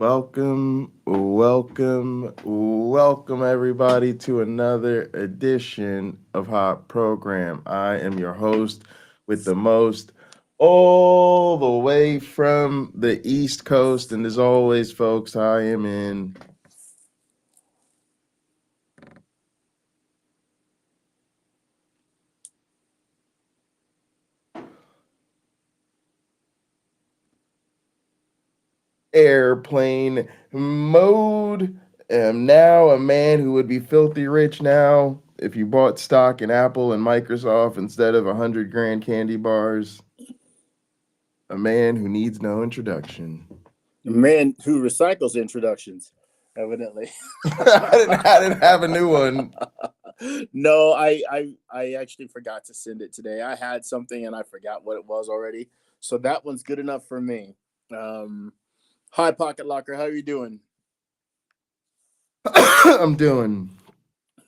Welcome everybody to another edition of Hot Program. I am your host with the most, all the way from the East Coast. And as always, folks, I am in airplane mode. Am now a man who would be filthy rich now if you bought stock in Apple and Microsoft instead of 100 grand candy bars. A man who needs no introduction. A man who recycles introductions, evidently. I didn't have a new one. No, I actually forgot to send it today. I had something and I forgot what it was already. So that one's good enough for me. Hi, Pocket Locker. How are you doing? I'm doing.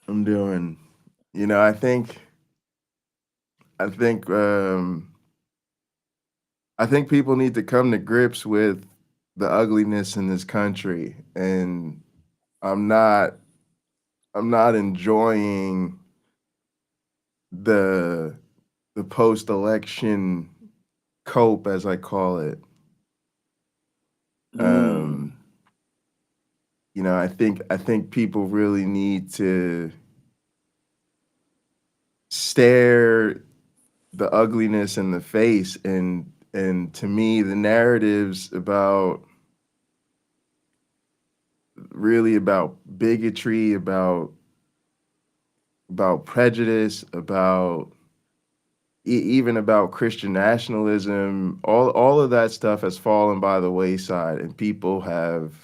You know, I think people need to come to grips with the ugliness in this country, and I'm not enjoying the post-election cope, as I call it. You know, I think people really need to stare the ugliness in the face, and to me, the narratives about bigotry, about prejudice, about even about Christian nationalism, all of that stuff has fallen by the wayside, and people have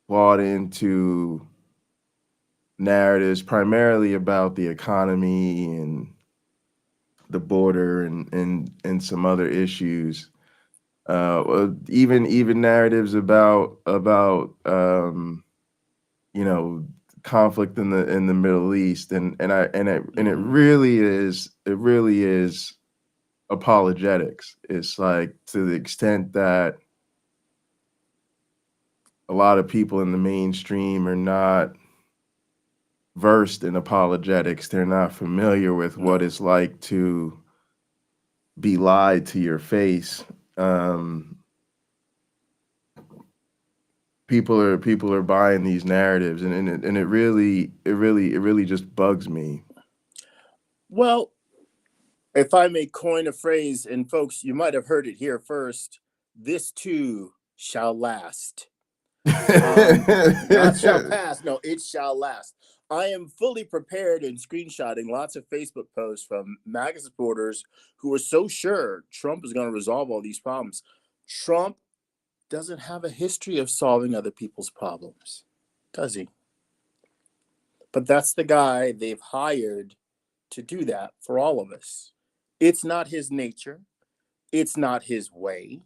bought into narratives primarily about the economy and the border and some other issues. Even narratives about you know, conflict in the Middle East, and it really is apologetics. It's like, to the extent that a lot of people in the mainstream are not versed in apologetics. They're not familiar with what it's like to be lied to your face. People are buying these narratives, and it really just bugs me. Well, if I may coin a phrase, and folks, you might have heard it here first, this too shall last. Not shall pass. No, it shall last. I am fully prepared and screenshotting lots of Facebook posts from MAGA supporters who are so sure Trump is going to resolve all these problems. Trump doesn't have a history of solving other people's problems, does he? But that's the guy they've hired to do that for all of us. It's not his nature. It's not his way.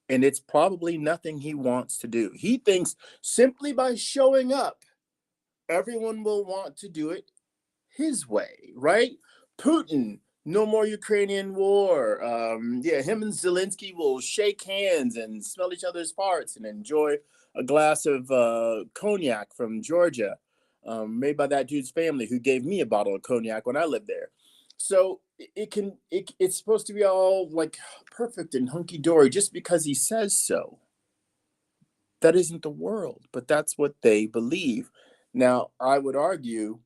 And it's probably nothing he wants to do. He thinks simply by showing up, everyone will want to do it his way, right? Putin, no more Ukrainian war. Him and Zelensky will shake hands and smell each other's farts and enjoy a glass of cognac from Georgia, made by that dude's family who gave me a bottle of cognac when I lived there. So it's supposed to be all like perfect and hunky-dory just because he says so. That isn't the world, but that's what they believe. Now, I would argue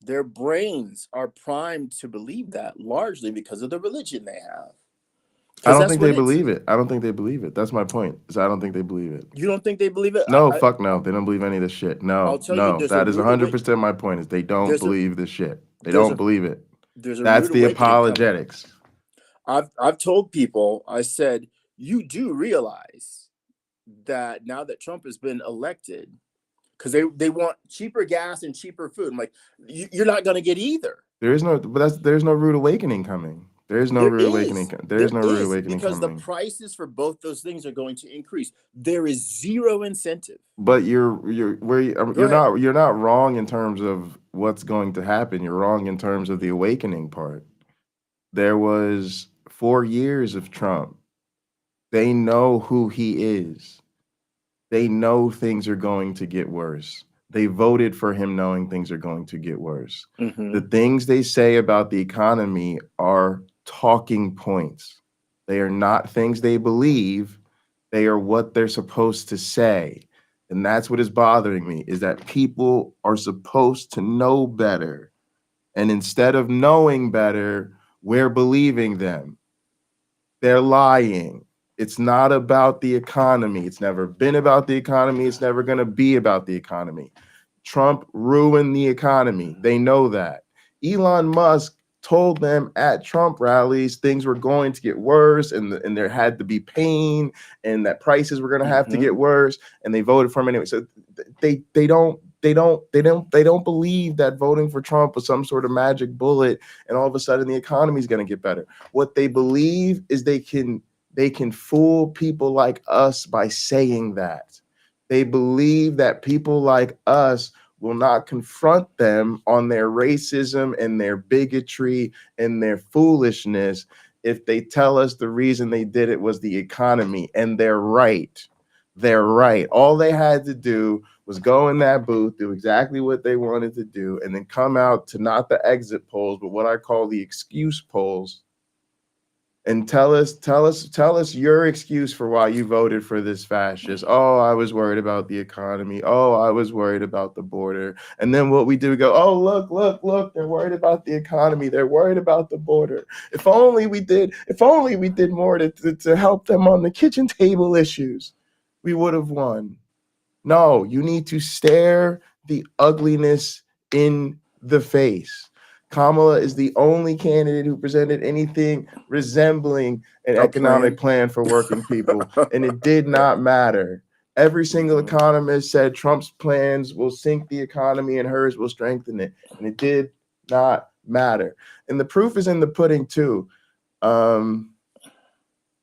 their brains are primed to believe that largely because of the religion they have. I don't think they believe it. I don't think they believe it. That's my point. I don't think they believe it. You don't think they believe it? No, fuck no. They don't believe any of this shit. No, that is 100% my point. Is they don't believe this shit. They don't believe it. That's the apologetics. I've told people, I said, you do realize that now that Trump has been elected, because they want cheaper gas and cheaper food. I'm like, you're not going to get either. There's no rude awakening coming. There's no rude awakening. There's no rude awakening because coming. The prices for both those things are going to increase. There is zero incentive. But you're not wrong in terms of what's going to happen. You're wrong in terms of the awakening part. There was 4 years of Trump. They know who he is. They know things are going to get worse. They voted for him knowing things are going to get worse. The things they say about the economy are talking points. They are not things they believe. They are what they're supposed to say. And that's what is bothering me, is that people are supposed to know better. And instead of knowing better, we're believing them. They're lying. It's not about the economy. It's never been about the economy. It's never going to be about the economy. Trump ruined the economy. They know that. Elon Musk told them at Trump rallies things were going to get worse, and there had to be pain, and that prices were going to have to get worse, and they voted for him anyway. So they don't believe that voting for Trump was some sort of magic bullet and all of a sudden the economy is going to get better. What they believe is they can fool people like us by saying that. They believe that people like us will not confront them on their racism and their bigotry and their foolishness if they tell us the reason they did it was the economy. And they're right. They're right. All they had to do was go in that booth, do exactly what they wanted to do, and then come out to not the exit polls, but what I call the excuse polls, and tell us your excuse for why you voted for this fascist. Oh, I was worried about the economy. Oh, I was worried about the border. And then what we do, we go, oh, look, they're worried about the economy. They're worried about the border. If only we did more to help them on the kitchen table issues, we would have won. No, you need to stare the ugliness in the face. Kamala is the only candidate who presented anything resembling an economic plan for working people, and it did not matter. Every single economist said Trump's plans will sink the economy and hers will strengthen it, and it did not matter. And the proof is in the pudding too.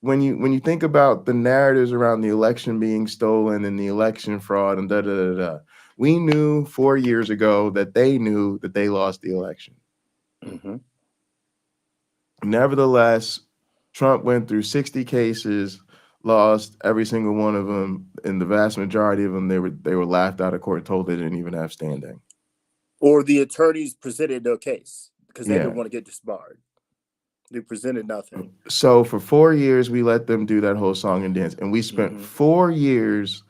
When you think about the narratives around the election being stolen and the election fraud and we knew 4 years ago that they knew that they lost the election. Nevertheless, Trump went through 60 cases, lost every single one of them, and the vast majority of them they were laughed out of court, told they didn't even have standing. Or the attorneys presented no case because they didn't want to get disbarred. They presented nothing. So for 4 years, we let them do that whole song and dance, and we spent 4 years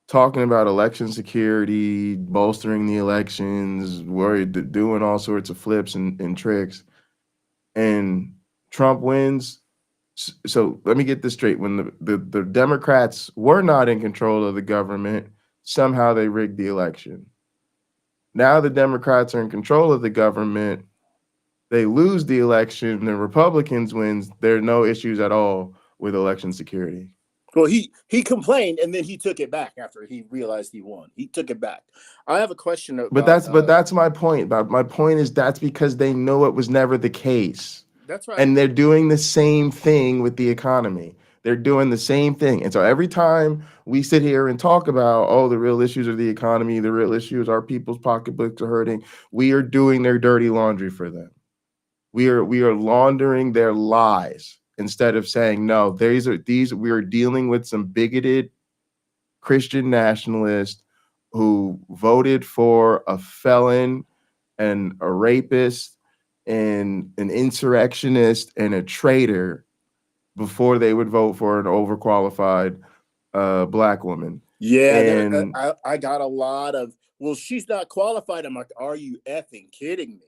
talking about election security, bolstering the elections, worried, doing all sorts of flips and tricks, and Trump wins. So let me get this straight. When the Democrats were not in control of the government, somehow they rigged the election. Now the Democrats are in control of the government. They lose the election, the Republicans wins. There are no issues at all with election security. Well, he complained and then he took it back after he realized he won. He took it back. I have a question about, but that's my point. My point is that's because they know it was never the case. That's right. And they're doing the same thing with the economy. They're doing the same thing. And so every time we sit here and talk about, oh, the real issues of the economy, the real issues, our people's pocketbooks are hurting, we are doing their dirty laundry for them. We are laundering their lies instead of saying, no, we are dealing with some bigoted Christian nationalists who voted for a felon and a rapist and an insurrectionist and a traitor before they would vote for an overqualified black woman. Yeah, and I got a lot of, well, she's not qualified. I'm like, are you effing kidding me?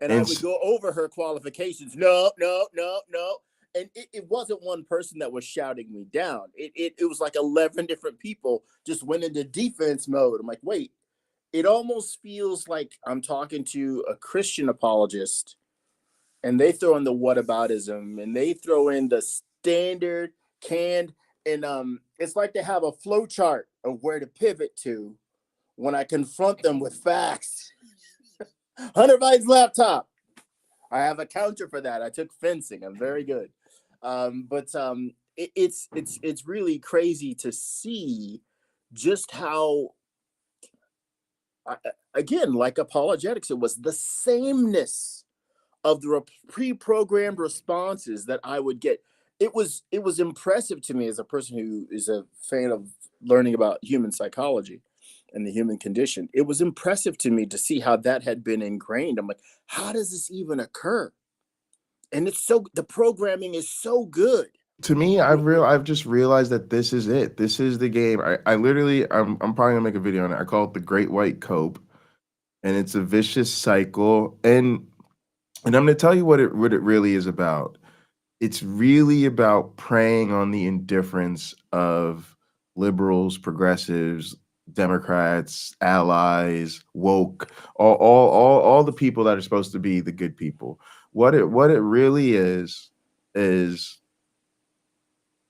And I would go over her qualifications. No. And it wasn't one person that was shouting me down. It was like 11 different people just went into defense mode. I'm like, wait, it almost feels like I'm talking to a Christian apologist and they throw in the whataboutism and they throw in the standard canned. And it's like they have a flow chart of where to pivot to when I confront them with facts. Hunter Biden's laptop. I have a counter for that. I took fencing. I'm very good. It's really crazy to see just how, again, like apologetics, it was the sameness of the pre-programmed responses that I would get. it was impressive to me as a person who is a fan of learning about human psychology and the human condition. It was impressive to me to see how that had been ingrained. I'm like, how does this even occur? And it's so, the programming is so good. To me, I've just realized that this is it. This is the game. I literally, I'm probably gonna make a video on it. I call it the Great White Cope, and it's a vicious cycle. And I'm gonna tell you what it really is about. It's really about preying on the indifference of liberals, progressives, Democrats, allies, woke, all the people that are supposed to be the good people. What it really is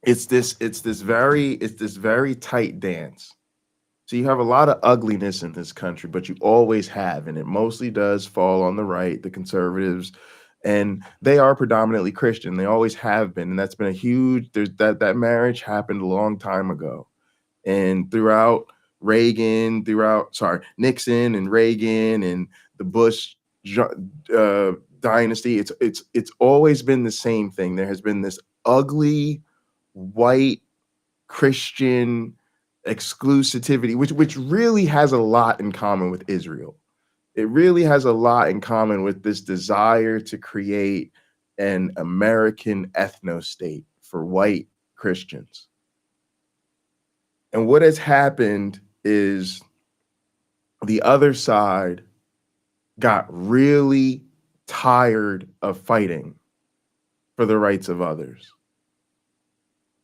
it's this very tight dance. So you have a lot of ugliness in this country, but you always have, and it mostly does fall on the right, the conservatives, and they are predominantly Christian. They always have been, and that's been a huge. There's that marriage happened a long time ago, and throughout Nixon and Reagan and the Bush dynasty, it's always been the same thing. There has been this ugly white Christian exclusivity, which really has a lot in common with Israel. It really has a lot in common with this desire to create an American ethno-state for white Christians. And what has happened is the other side got really tired of fighting for the rights of others.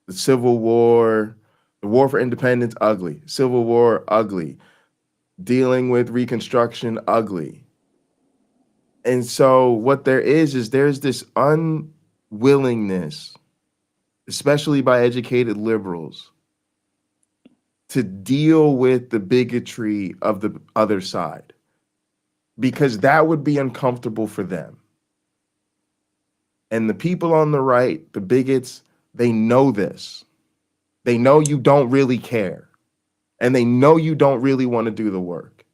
The Civil War, the War for Independence, ugly. Civil War, ugly. Dealing with Reconstruction, ugly. And so what there is there's this unwillingness, especially by educated liberals, to deal with the bigotry of the other side, because that would be uncomfortable for them. And the people on the right, the bigots, they know this. They know you don't really care. And they know you don't really want to do the work.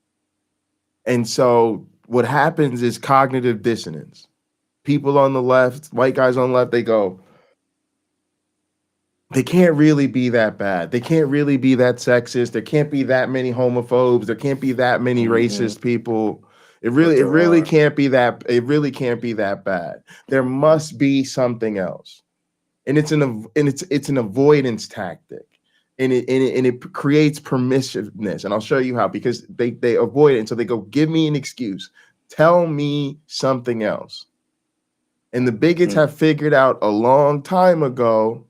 And so what happens is cognitive dissonance. People on the left, white guys on the left, they go, they can't really be that bad. They can't really be that sexist. There can't be that many homophobes. There can't be that many racist people. It really can't be that. It really can't be that bad. There must be something else, and it's an avoidance tactic, and it creates permissiveness. And I'll show you how, because they avoid it, and so they go, give me an excuse, tell me something else. And the bigots have figured out a long time ago,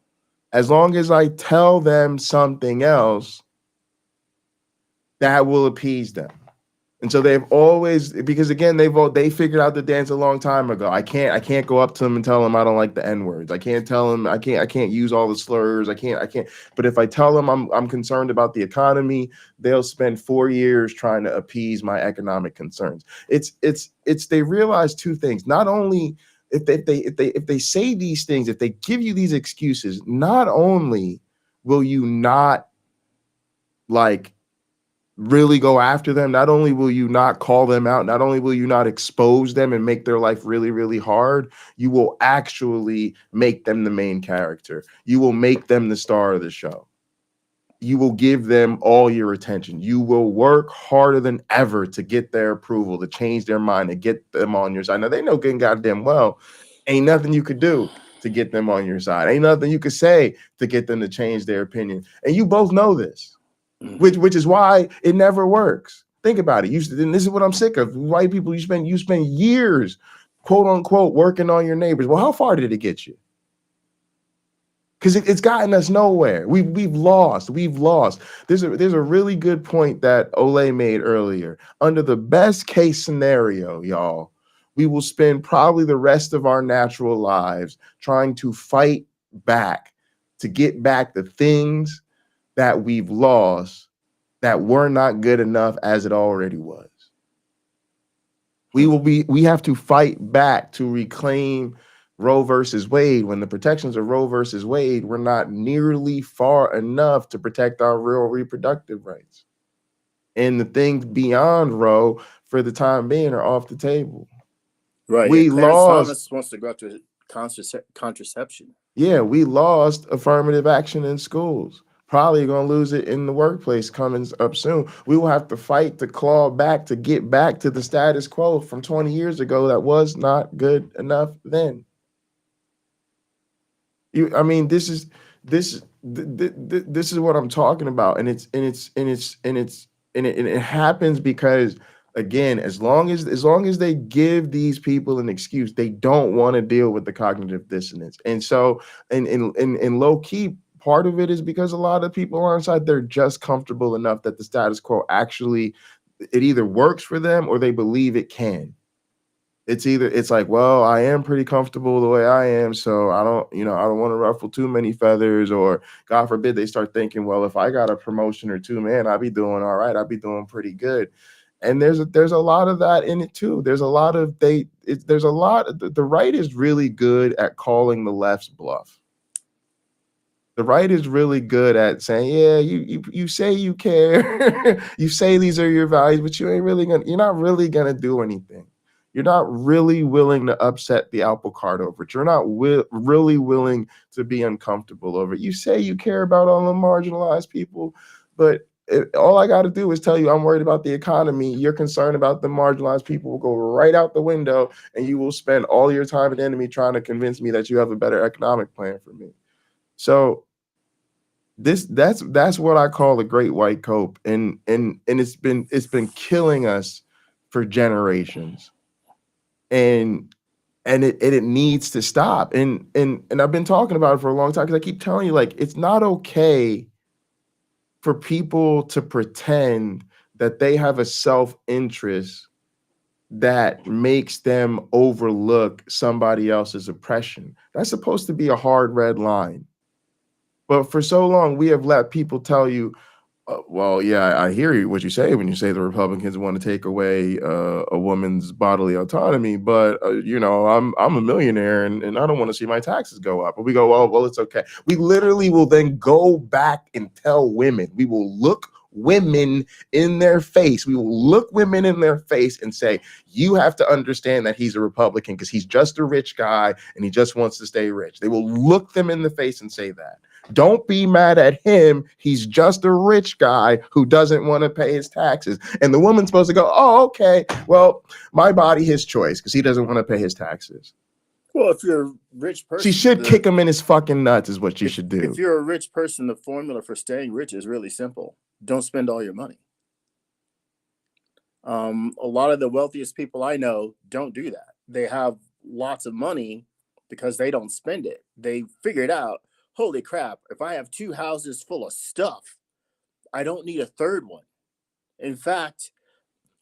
as long as I tell them something else, that will appease them. And so they've always, because again, they figured out the dance a long time ago. I can't go up to them and tell them I don't like the N-words. I can't tell them I can't use all the slurs. I can't. But if I tell them I'm concerned about the economy, they'll spend 4 years trying to appease my economic concerns. It's they realize two things. Not only if they say these things, if they give you these excuses, not only will you not like really go after them, not only will you not call them out, not only will you not expose them and make their life really, really hard, you will actually make them the main character. You will make them the star of the show. You will give them all your attention. You will work harder than ever to get their approval, to change their mind, to get them on your side. Now, they know good and goddamn well, ain't nothing you could do to get them on your side. Ain't nothing you could say to get them to change their opinion. And you both know this. Which is why it never works. Think about it. And this is what I'm sick of. White people, you spend years, quote unquote, working on your neighbors. Well, how far did it get you? Because it's gotten us nowhere. We've lost. There's a really good point that Ole made earlier. Under the best case scenario, y'all, we will spend probably the rest of our natural lives trying to fight back, to get back the things that we've lost, that were not good enough as it already was. We have to fight back to reclaim Roe versus Wade, when the protections of Roe versus Wade were not nearly far enough to protect our real reproductive rights. And the things beyond Roe, for the time being, are off the table. Right. We Clarence lost. Thomas wants to go up to contraception. Yeah, we lost affirmative action in schools. Probably going to lose it in the workplace coming up soon. We will have to fight to claw back to get back to the status quo from 20 years ago that was not good enough then. I mean, this is what I'm talking about, and it happens because, again, as long as they give these people an excuse, they don't want to deal with the cognitive dissonance, and so and low key. Part of it is because a lot of people on our side, they're just comfortable enough that the status quo actually, it either works for them or they believe it can. It's like, well, I am pretty comfortable the way I am, so I don't want to ruffle too many feathers, or God forbid they start thinking, well, if I got a promotion or two, man, I'd be doing all right. I'd be doing pretty good. And there's a lot of that in it too. There's a lot of there's a lot. The right is really good at calling the left's bluff. The right is really good at saying, yeah, you say you care, you say these are your values, but you're not really gonna do anything. You're not really willing to upset the apple cart over it. You're not really willing to be uncomfortable over it. You say you care about all the marginalized people, but all I got to do is tell you I'm worried about the economy. You're concerned about the marginalized people will go right out the window, and you will spend all your time and enemy trying to convince me that you have a better economic plan for me. So that's what I call the great white cope, and it's been killing us for generations, and it needs to stop. And I've been talking about it for a long time because I keep telling you, like, it's not okay for people to pretend that they have a self-interest that makes them overlook somebody else's oppression. That's supposed to be a hard red line. But for so long, we have let people tell you, well, yeah, I hear you, what you say when you say the Republicans want to take away a woman's bodily autonomy, but I'm a millionaire and I don't want to see my taxes go up. But we go, well, it's okay. We literally will then go back and tell women. We will look women in their face. We will look women in their face and say, you have to understand that he's a Republican because he's just a rich guy and he just wants to stay rich. They will look them in the face and say that. Don't be mad at him. He's just a rich guy who doesn't want to pay his taxes. And the woman's supposed to go, oh, okay, well, my body, his choice, because he doesn't want to pay his taxes. Well, if you're a rich person, she should kick him in his fucking nuts is what she should do. If you're a rich person, the formula for staying rich is really simple. Don't spend all your money. A lot of the wealthiest people I know don't do that. They have lots of money because they don't spend it. They figured out, holy crap, if I have 2 houses full of stuff, I don't need a third one. In fact,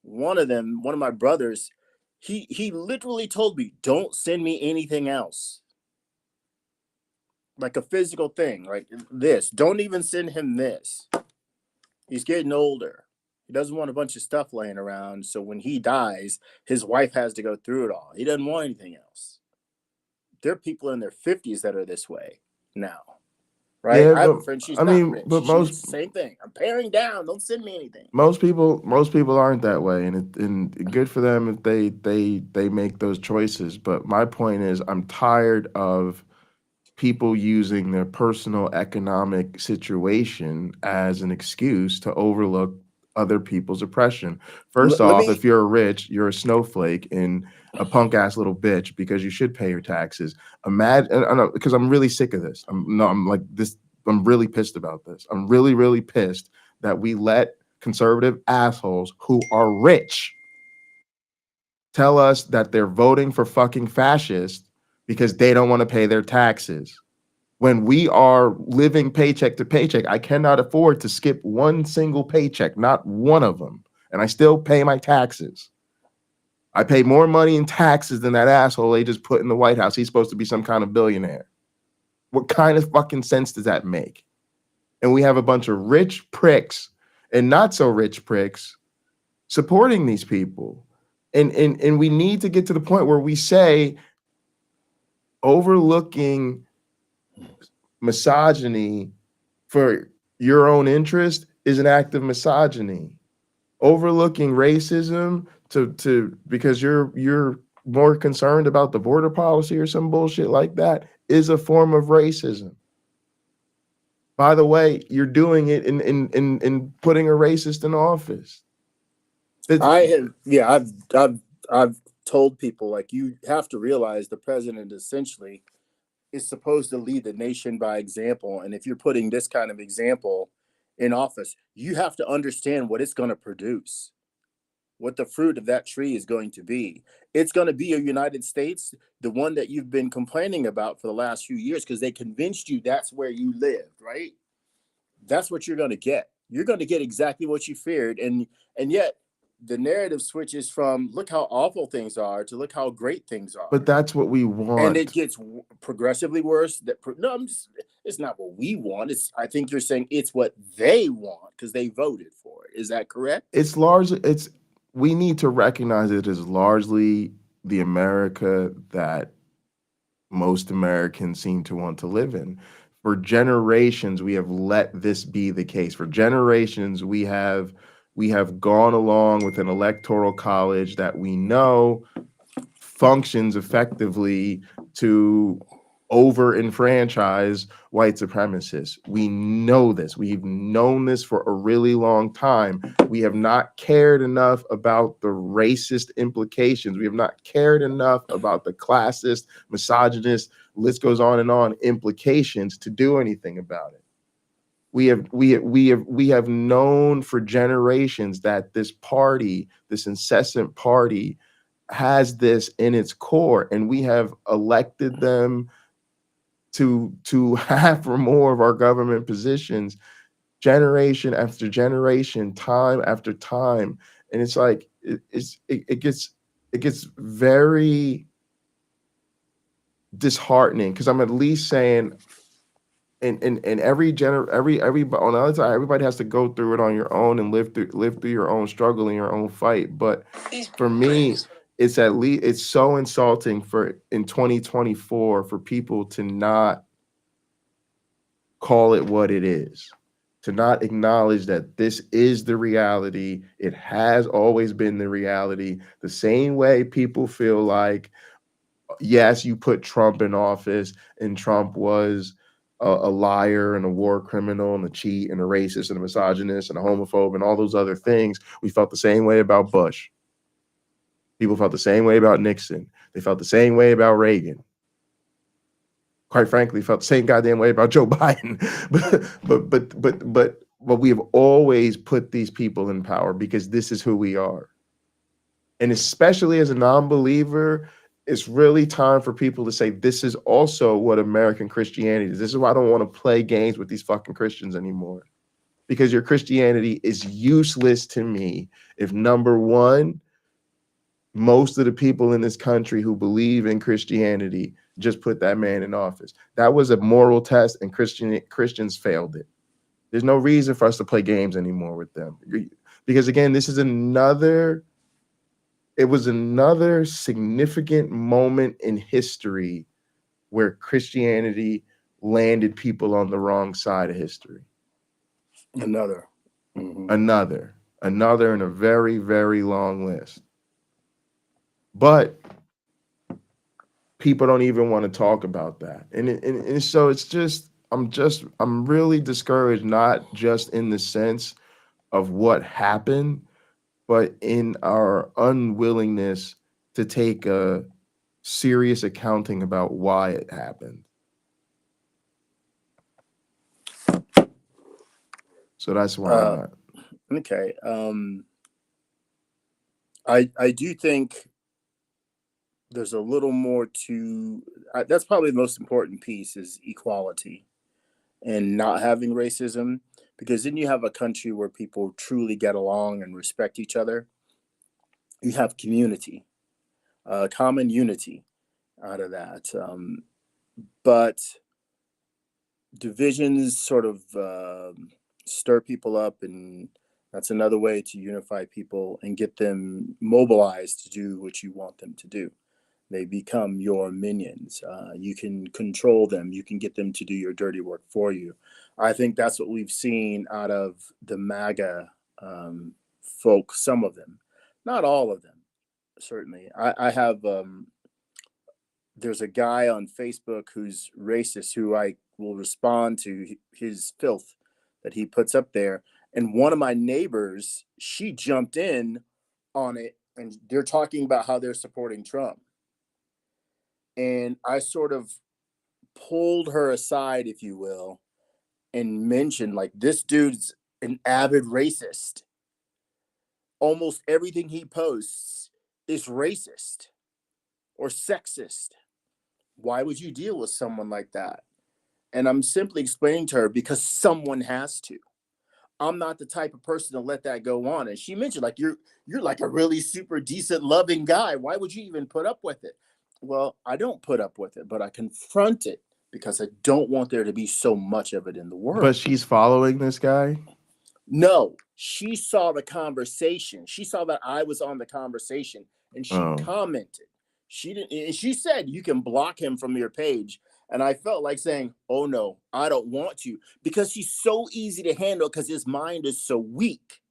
one of my brothers, he literally told me, don't send me anything else. Like a physical thing, like this. Don't even send him this. He's getting older. He doesn't want a bunch of stuff laying around. So when he dies, his wife has to go through it all. He doesn't want anything else. There are people in their 50s that are this way now. Right? Yeah, I have a friend, she's not rich. But she's the same thing. I'm paring down. Don't send me anything. Most people aren't that way, and good for them if they make those choices. But my point is, I'm tired of people using their personal economic situation as an excuse to overlook other people's oppression. First off, if you're rich, you're a snowflake and a punk ass little bitch because you should pay your taxes. Imagine, because I'm really sick of this. I'm really pissed about this. I'm really, really pissed that we let conservative assholes who are rich tell us that they're voting for fucking fascists because they don't want to pay their taxes. When we are living paycheck to paycheck, I cannot afford to skip one single paycheck, not one of them. And I still pay my taxes. I pay more money in taxes than that asshole they just put in the White House. He's supposed to be some kind of billionaire. What kind of fucking sense does that make? And we have a bunch of rich pricks and not so rich pricks supporting these people. And we need to get to the point where we say overlooking misogyny for your own interest is an act of misogyny. Overlooking racism to because you're more concerned about the border policy or some bullshit like that is a form of racism. By the way, you're doing it in putting a racist in office. I've told people, like, you have to realize the president essentially is supposed to lead the nation by example, and if you're putting this kind of example in office, you have to understand what it's going to produce, what the fruit of that tree is going to be. It's going to be a United States, the one that you've been complaining about for the last few years, because they convinced you that's where you lived, right? That's what you're going to get. You're going to get exactly what you feared, and yet the narrative switches from look how awful things are to look how great things are. But that's what we want, and it gets progressively worse. It's not what we want. I think you're saying it's what they want because they voted for it. Is that correct? It's largely we need to recognize it as largely the America that most Americans seem to want to live in. For generations, we have let this be the case. For generations, we have gone along with an electoral college that we know functions effectively to over-enfranchise white supremacists. We know this. We've known this for a really long time. We have not cared enough about the racist implications. We have not cared enough about the classist, misogynist, list goes on and on, implications to do anything about it. We have known for generations that this party, this incessant party, has this in its core, and we have elected them to half or more of our government positions generation after generation, time after time. And it's like it gets very disheartening, because I'm at least saying in every on the other side, everybody has to go through it on your own and live through your own struggle and your own fight. But for me, it's at least it's so insulting for in 2024 for people to not call it what it is, to not acknowledge that this is the reality. It has always been the reality. The same way people feel like, yes, you put Trump in office and Trump was a liar and a war criminal and a cheat and a racist and a misogynist and a homophobe and all those other things. We felt the same way about Bush. People felt the same way about Nixon. They felt the same way about Reagan. Quite frankly, felt the same goddamn way about Joe Biden. but we have always put these people in power because this is who we are. And especially as a non-believer, it's really time for people to say, this is also what American Christianity is. This is why I don't want to play games with these fucking Christians anymore. Because your Christianity is useless to me if, number one, most of the people in this country who believe in Christianity just put that man in office. That was a moral test, and Christians failed it. There's no reason for us to play games anymore with them. Because again, it was another significant moment in history where Christianity landed people on the wrong side of history. Another in a very, very long list. But people don't even want to talk about that. And so it's just, I'm really discouraged, not just in the sense of what happened, but in our unwillingness to take a serious accounting about why it happened. So that's why I'm at. Okay. I do think there's a little more to that's probably the most important piece, is equality and not having racism, because then you have a country where people truly get along and respect each other. You have community, common unity out of that. But divisions sort of stir people up, and that's another way to unify people and get them mobilized to do what you want them to do. They become your minions. You can control them. You can get them to do your dirty work for you. I think that's what we've seen out of the MAGA folk, some of them, not all of them. certainly. I have there's a guy on Facebook who's racist who I will respond to his filth that he puts up there. And one of my neighbors, she jumped in on it, and they're talking about how they're supporting Trump. And I sort of pulled her aside, if you will, and mentioned, like, this dude's an avid racist. Almost everything he posts is racist or sexist. Why would you deal with someone like that? And I'm simply explaining to her, because someone has to. I'm not the type of person to let that go on. And she mentioned, like, you're like a really super decent, loving guy. Why would you even put up with it? Well, I don't put up with it, but I confront it because I don't want there to be so much of it in the world. But she's following this guy? No, she saw the conversation. She saw that I was on the conversation, and she commented. She didn't. And she said, you can block him from your page. And I felt like saying, oh no, I don't want to, because he's so easy to handle because his mind is so weak.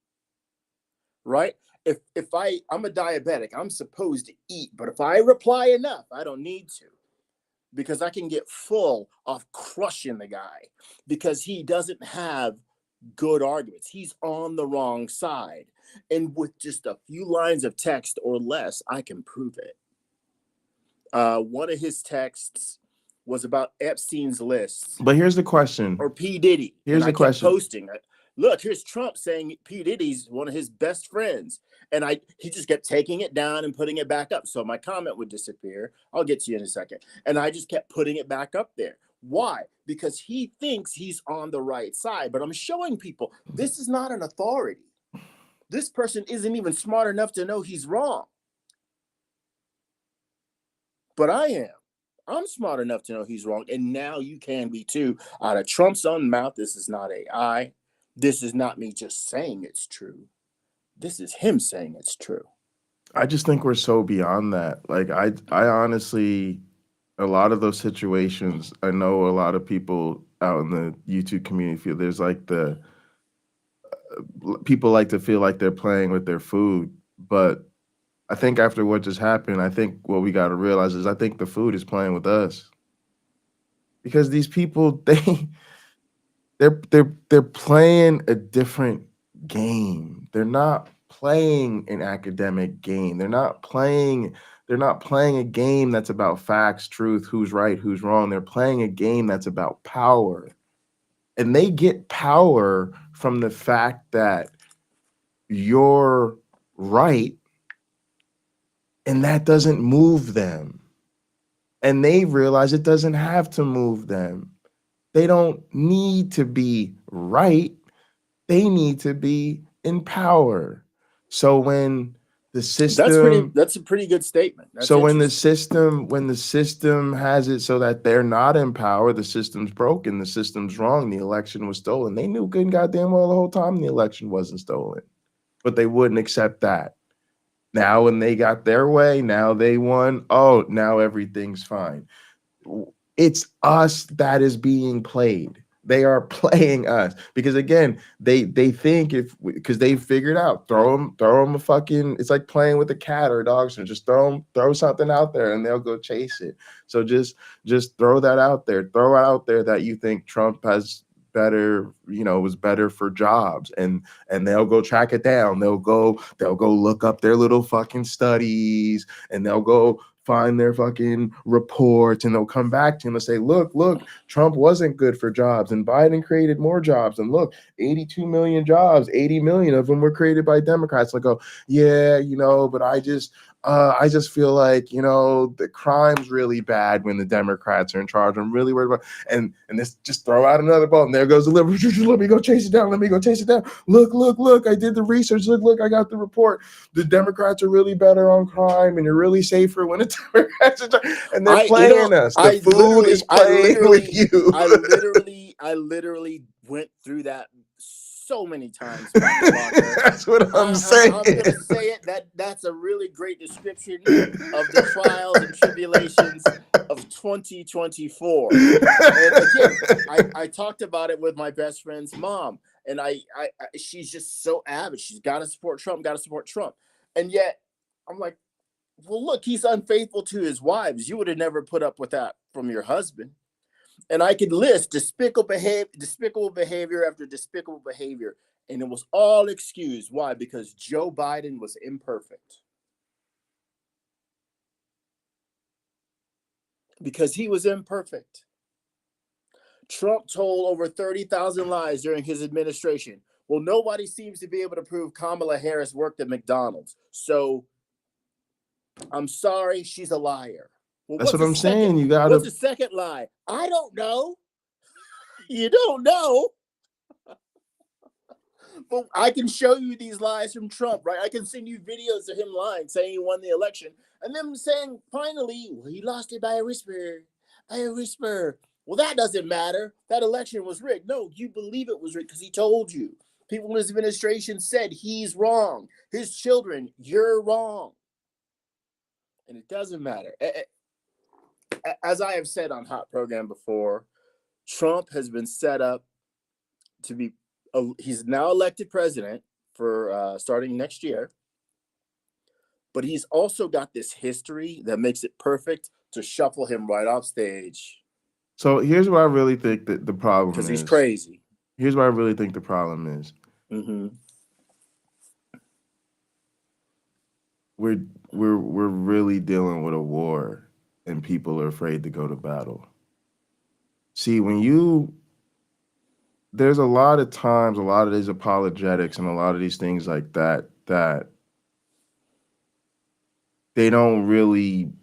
Right? If I'm a diabetic, I'm supposed to eat, but if I reply enough, I don't need to, because I can get full of crushing the guy because he doesn't have good arguments. He's on the wrong side. And with just a few lines of text or less, I can prove it. One of his texts was about Epstein's lists. But here's the question. Or P. Diddy. Here's the question. Posting, look, here's Trump saying P. Diddy's one of his best friends. And he just kept taking it down and putting it back up. So my comment would disappear. I'll get to you in a second. And I just kept putting it back up there. Why? Because he thinks he's on the right side. But I'm showing people, this is not an authority. This person isn't even smart enough to know he's wrong. But I am. I'm smart enough to know he's wrong. And now you can be too. Out of Trump's own mouth, this is not AI. This is not me just saying it's true. This is him saying it's true. I just think we're so beyond that. Like, I honestly, a lot of those situations, I know a lot of people out in the YouTube community feel there's like people like to feel like they're playing with their food. But I think after what just happened, I think what we got to realize is I think the food is playing with us. Because these people, they're playing a different game. They're not playing an academic game. They're not playing a game that's about facts, truth, who's right, who's wrong. They're playing a game that's about power. And they get power from the fact that you're right, and that doesn't move them. And they realize it doesn't have to move them. They don't need to be right. They need to be in power. So when the system, that's a pretty good statement. So when the system has it so that they're not in power, the system's broken, the system's wrong, the election was stolen. They knew good and goddamn well the whole time the election wasn't stolen, but they wouldn't accept that. Now when they got their way, now they won. Oh, now everything's fine. It's us that is being played. They are playing us because again, they think because they figured out throw them a fucking. It's like playing with a cat or a dog. So just throw something out there and they'll go chase it. So just throw that out there. Throw out there that you think Trump has better, was better for jobs, and they'll go track it down. They'll go look up their little fucking studies, and they'll go find their fucking reports, and they'll come back to him and say, look, Trump wasn't good for jobs, and Biden created more jobs, and look, 82 million jobs, 80 million of them were created by Democrats. They'll go, yeah, but I just feel like, the crime's really bad when the Democrats are in charge. I'm really worried about, and this just throw out another ball, and there goes the liberal. Let me go chase it down. Look, I did the research. Look, I got the report. The Democrats are really better on crime, and you're really safer when the Democrats are, and they're playing us. The food is playing with you. I literally went through that so many times. That's what I'm saying. I'm gonna say it. That's a really great description of the trials and tribulations of 2024. And again, I talked about it with my best friend's mom, and she's just so avid. She's got to support Trump. And yet, I'm like, well, look, he's unfaithful to his wives. You would have never put up with that from your husband. And I could list despicable behavior after despicable behavior. And it was all excused. Why? Because Joe Biden was imperfect. Because he was imperfect. Trump told over 30,000 lies during his administration. Well, nobody seems to be able to prove Kamala Harris worked at McDonald's. So I'm sorry, she's a liar. Well, That's what I'm saying. You gotta. What's the second lie? I don't know. You don't know. But I can show you these lies from Trump, right? I can send you videos of him lying, saying he won the election, and then saying finally, well, he lost it by a whisper. By a whisper. Well, that doesn't matter. That election was rigged. No, you believe it was rigged because he told you. People in his administration said he's wrong. His children, you're wrong. And it doesn't matter. As I have said on Hot Program before, Trump has been set up to be, he's now elected president for starting next year. But he's also got this history that makes it perfect to shuffle him right off stage. So here's what I really think that the problem is. Because he's crazy. Here's what I really think the problem is. Mm-hmm. We're really dealing with a war, and people are afraid to go to battle. See, there's a lot of times, a lot of these apologetics and a lot of these things like that they don't really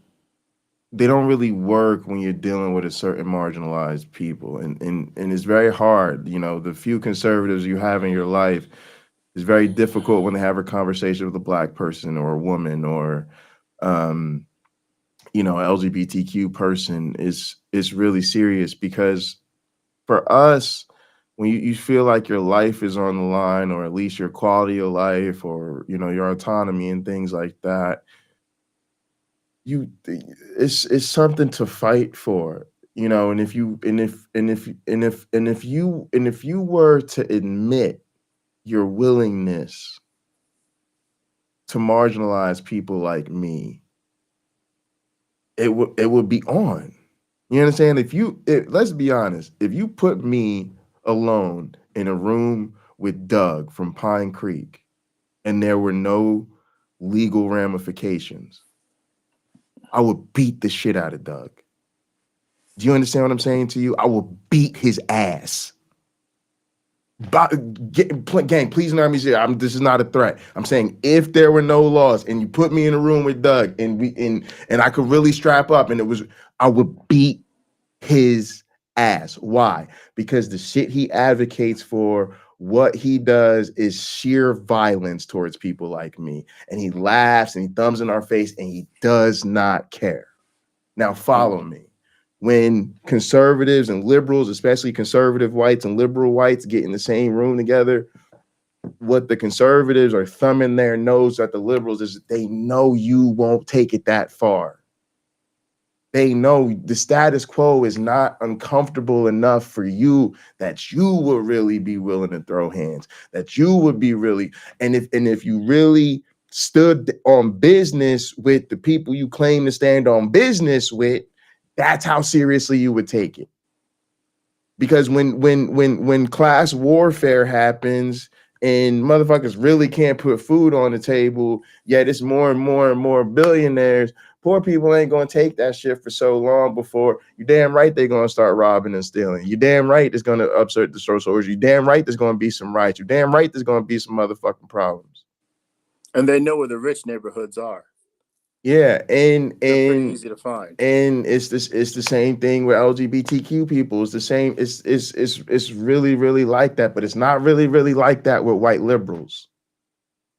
work when you're dealing with a certain marginalized people, and it's very hard. You know, the few conservatives you have in your life, it's very difficult when they have a conversation with a Black person or a woman or LGBTQ person. Is really serious, because for us, when you feel like your life is on the line, or at least your quality of life, or your autonomy and things like that, it's something to fight for. And if you were to admit your willingness to marginalize people like me, it would be on. You understand? Let's be honest, if you put me alone in a room with Doug from Pine Creek and there were no legal ramifications, I would beat the shit out of Doug. Do you understand what I'm saying to you? I will beat his ass. Gang, please know me. This is not a threat. I'm saying if there were no laws and you put me in a room with Doug and I could really strap up I would beat his ass. Why? Because the shit he advocates for, what he does is sheer violence towards people like me. And he laughs and he thumbs in our face and he does not care. Now follow me. When conservatives and liberals, especially conservative whites and liberal whites, get in the same room together, what the conservatives are thumbing their nose at the liberals is they know you won't take it that far. They know the status quo is not uncomfortable enough for you that you will really be willing to throw hands, that you would be really, and if you really stood on business with the people you claim to stand on business with, that's how seriously you would take it. Because when class warfare happens and motherfuckers really can't put food on the table, yet it's more and more and more billionaires, poor people ain't gonna take that shit for so long before you damn right they're gonna start robbing and stealing. You damn right it's gonna upset the social order. You damn right there's gonna be some riots. You damn right there's gonna be some motherfucking problems. And they know where the rich neighborhoods are. Yeah, and pretty easy to find. And it's the same thing with LGBTQ people. It's the same. It's really, really like that, but it's not really, really like that with white liberals.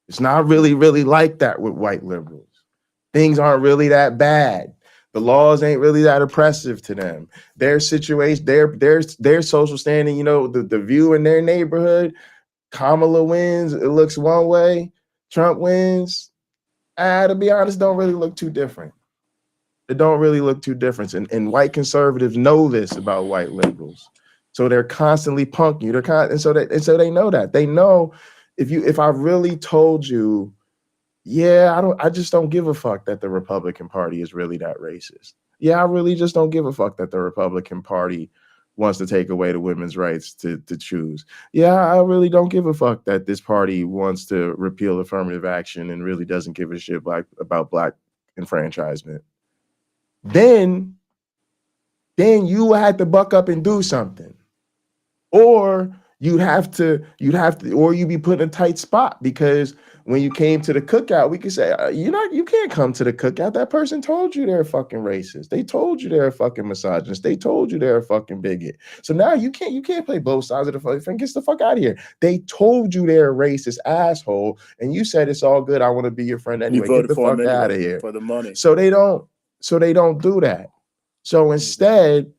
It's not really, really like that with white liberals. Things aren't really that bad. The laws ain't really that oppressive to them. Their situation, their social standing, the view in their neighborhood, Kamala wins, it looks one way, Trump wins. To be honest, don't really look too different. It don't really look too different. And white conservatives know this about white liberals. So they're constantly punking you. And so they know that. They know if I really told you yeah, I just don't give a fuck that the Republican Party is really that racist. Yeah, I really just don't give a fuck that the Republican Party wants to take away the women's rights to choose. Yeah, I really don't give a fuck that this party wants to repeal affirmative action and really doesn't give a shit about black enfranchisement. Then you had to buck up and do something. Or you'd have to, or you'd be put in a tight spot, because when you came to the cookout, we could say, you can't come to the cookout. That person told you they're fucking racist. They told you they're a fucking misogynist. They told you they're a fucking bigot. So now you can't play both sides of the fucking thing. Get the fuck out of here. They told you they're a racist asshole, and you said it's all good. I want to be your friend anyway. Get the fuck out of here. For the money. So they don't do that. So instead,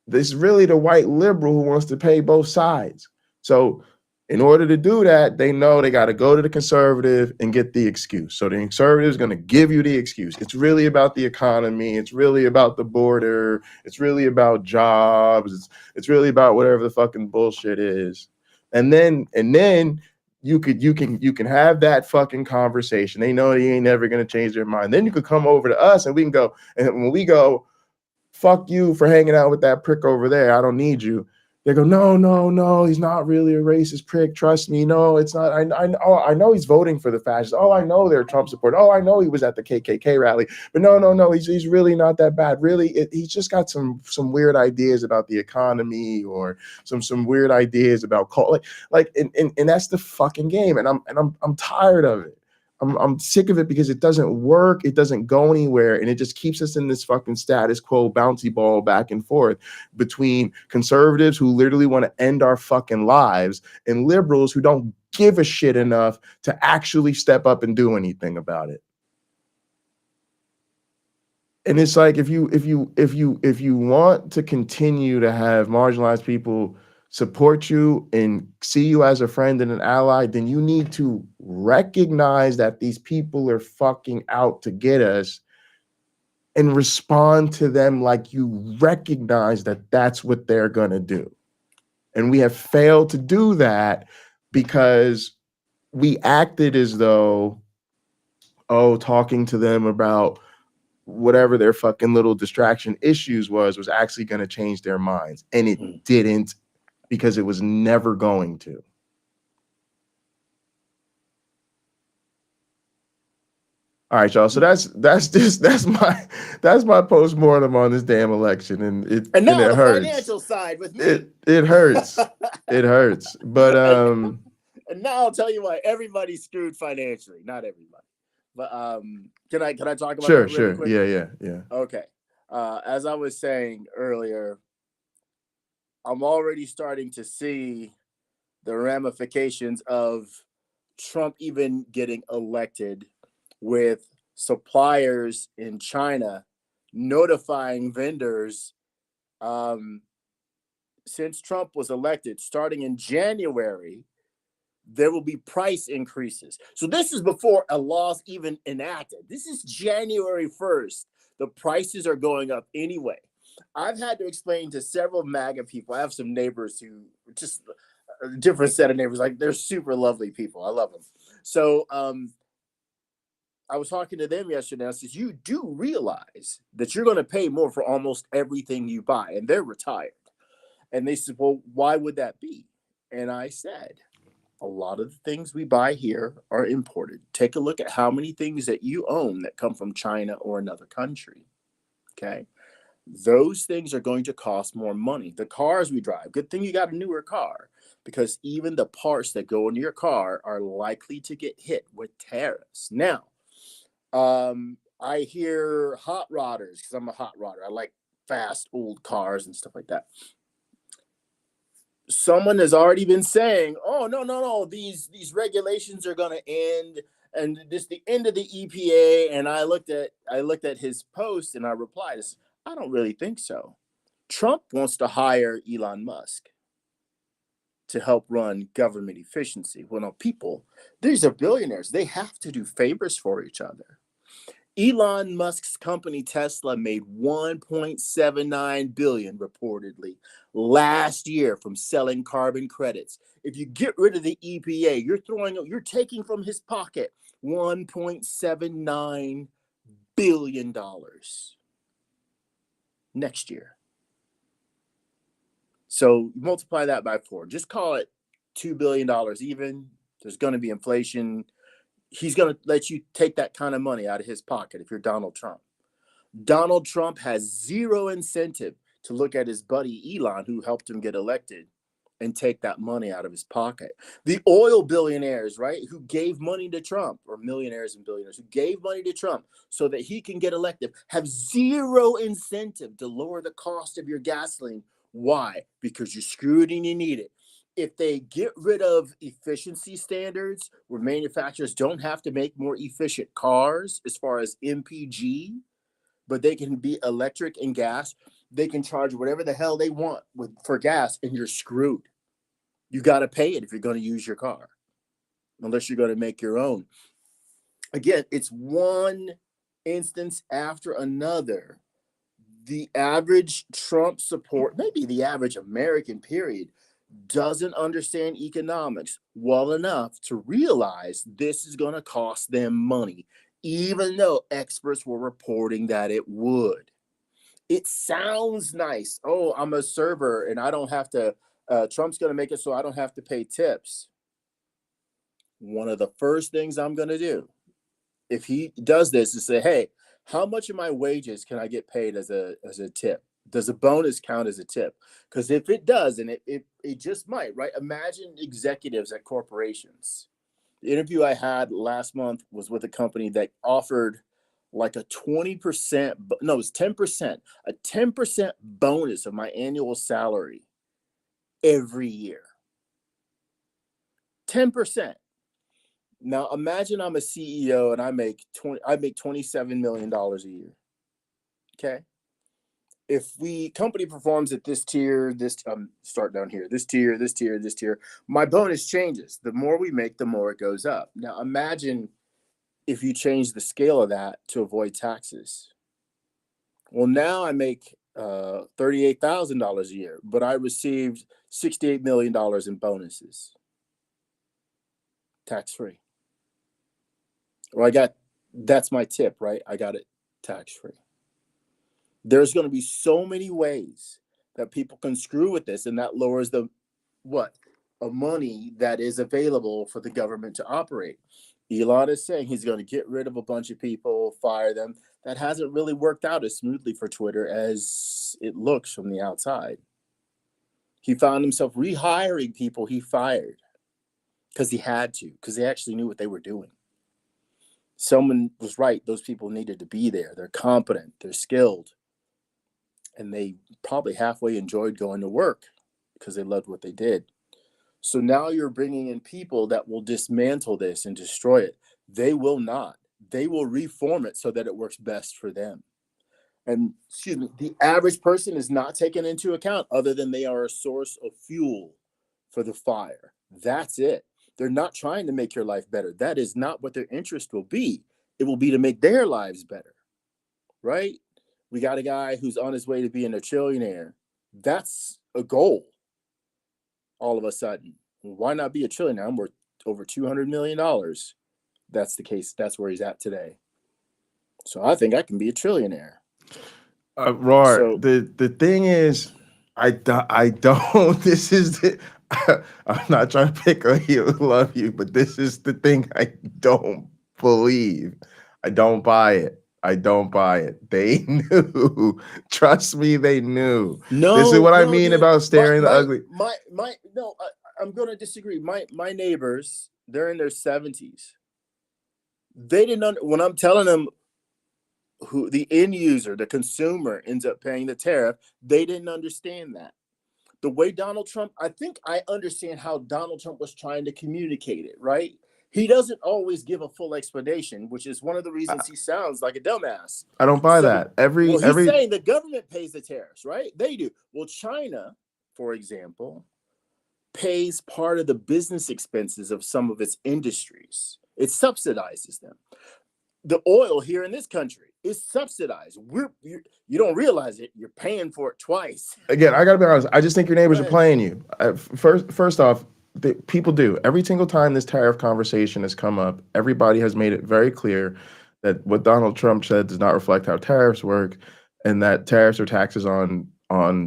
it's really the white liberal who wants to pay both sides. So in order to do that, they know they got to go to the conservative and get the excuse. So the conservative is going to give you the excuse. It's really about the economy. It's really about the border. It's really about jobs. It's really about whatever the fucking bullshit is. And then you can have that fucking conversation. They know they ain't never going to change their mind. Then you could come over to us and we can go, and when we go, fuck you for hanging out with that prick over there, I don't need you. They go, no, he's not really a racist prick. Trust me. No, it's not. I know he's voting for the fascists. Oh, I know they're Trump supporters. Oh, I know he was at the KKK rally. But no, he's really not that bad. Really, he's just got some weird ideas about the economy, or some weird ideas about and that's the fucking game. And I'm tired of it. I'm sick of it because it doesn't work. It doesn't go anywhere. And it just keeps us in this fucking status quo bouncy ball back and forth between conservatives who literally want to end our fucking lives and liberals who don't give a shit enough to actually step up and do anything about it. And it's like, if you want to continue to have marginalized people support you and see you as a friend and an ally, then you need to recognize that these people are fucking out to get us and respond to them like you recognize that that's what they're going to do. And we have failed to do that because we acted as though, talking to them about whatever their fucking little distraction issues was actually going to change their minds. And it didn't, because it was never going to. All right, y'all. So that's my postmortem on this damn election, and it hurts. Financial side with me. It hurts. It hurts. But and now I'll tell you why everybody's screwed financially. Not everybody, but can I talk about that really quick? Yeah. Okay. As I was saying earlier, I'm already starting to see the ramifications of Trump even getting elected, with suppliers in China notifying vendors since Trump was elected, starting in January, there will be price increases. So this is before a law's even enacted. This is January 1st. The prices are going up anyway. I've had to explain to several MAGA people. I have some neighbors who just a different set of neighbors. Like, they're super lovely people. I love them. So I was talking to them yesterday. I said, you do realize that you're going to pay more for almost everything you buy. And they're retired. And they said, well, why would that be? And I said, a lot of the things we buy here are imported. Take a look at how many things that you own that come from China or another country. Okay. Those things are going to cost more money. The cars we drive, good thing you got a newer car, because even the parts that go into your car are likely to get hit with tariffs. Now, I hear hot rodders, because I'm a hot rodder. I like fast old cars and stuff like that. Someone has already been saying, oh, no, these regulations are going to end, and this the end of the EPA. And I looked at his post and I replied, I don't really think so. Trump wants to hire Elon Musk to help run government efficiency. Well, no, these are billionaires. They have to do favors for each other. Elon Musk's company Tesla made $1.79 billion reportedly last year from selling carbon credits. If you get rid of the EPA, you're taking from his pocket $1.79 billion next year. So multiply that by 4. Just call it $2 billion even. There's going to be inflation. He's going to let you take that kind of money out of his pocket if you're Donald Trump. Donald Trump has zero incentive to look at his buddy Elon, who helped him get elected, and take that money out of his pocket. The oil billionaires, right, who gave money to Trump, or millionaires and billionaires who gave money to Trump so that he can get elected, have zero incentive to lower the cost of your gasoline. Why? Because you're screwed and you need it. If they get rid of efficiency standards where manufacturers don't have to make more efficient cars as far as MPG, but they can be electric and gas, they can charge whatever the hell they want for gas, and you're screwed. You got to pay it if you're going to use your car, unless you're going to make your own. Again, it's one instance after another. The average Trump support, maybe the average American period, doesn't understand economics well enough to realize this is going to cost them money, even though experts were reporting that it would. It sounds nice. Oh, I'm a server and I don't have to, Trump's going to make it so I don't have to pay tips. One of the first things I'm going to do, if he does this, is say, hey, how much of my wages can I get paid as a tip? Does a bonus count as a tip? Because if it does, and it just might, right? Imagine executives at corporations. The interview I had last month was with a company that offered like a 20%, no, it was 10%, a 10% bonus of my annual salary every year. 10%. Now imagine I'm a CEO and I make $27 million a year. Okay. If the company performs at this tier, start down here, this tier, my bonus changes. The more we make, the more it goes up. Now imagine if you change the scale of that to avoid taxes. Well, now I make $38,000 a year, but I received $68 million in bonuses, tax-free. Or that's my tip, right? I got it tax-free. There's going to be so many ways that people can screw with this, and that lowers the money that is available for the government to operate. Elon is saying he's going to get rid of a bunch of people, fire them. That hasn't really worked out as smoothly for Twitter as it looks from the outside. He found himself rehiring people he fired because he had to, because they actually knew what they were doing. Someone was right. Those people needed to be there. They're competent. They're skilled. And they probably halfway enjoyed going to work because they loved what they did. So now you're bringing in people that will dismantle this and destroy it. They will not. They will reform it so that it works best for them. And the average person is not taken into account other than they are a source of fuel for the fire. That's it. They're not trying to make your life better. That is not what their interest will be. It will be to make their lives better, right? We got a guy who's on his way to being a trillionaire. That's a goal. All of a sudden, why not be a trillionaire? I'm worth over $200 million. That's the case. That's where he's at today. So I think I can be a trillionaire. Roar, the thing is, I don't. This is the. I'm not trying to pick on you, love you, but this is the thing I don't believe. I don't buy it. I don't buy it. They knew. Trust me, they knew. No, this is what I mean about staring the ugly. I'm going to disagree. My neighbors, they're in their 70s. They didn't when I'm telling them who the end user, the consumer, ends up paying the tariff, they didn't understand that. The way Donald Trump, I think I understand how Donald Trump was trying to communicate it, right? He doesn't always give a full explanation, which is one of the reasons he sounds like a dumbass. I don't buy that. He's saying the government pays the tariffs, right? They do. Well, China, for example, pays part of the business expenses of some of its industries. It subsidizes them. the oil here in this country is subsidized. You don't realize it. You're paying for it twice. Again, I gotta be honest. I just think your neighbors are Right. playing you. First off, people do. Every single time this tariff conversation has come up, everybody has made it very clear that what Donald Trump said does not reflect how tariffs work, and that tariffs are taxes on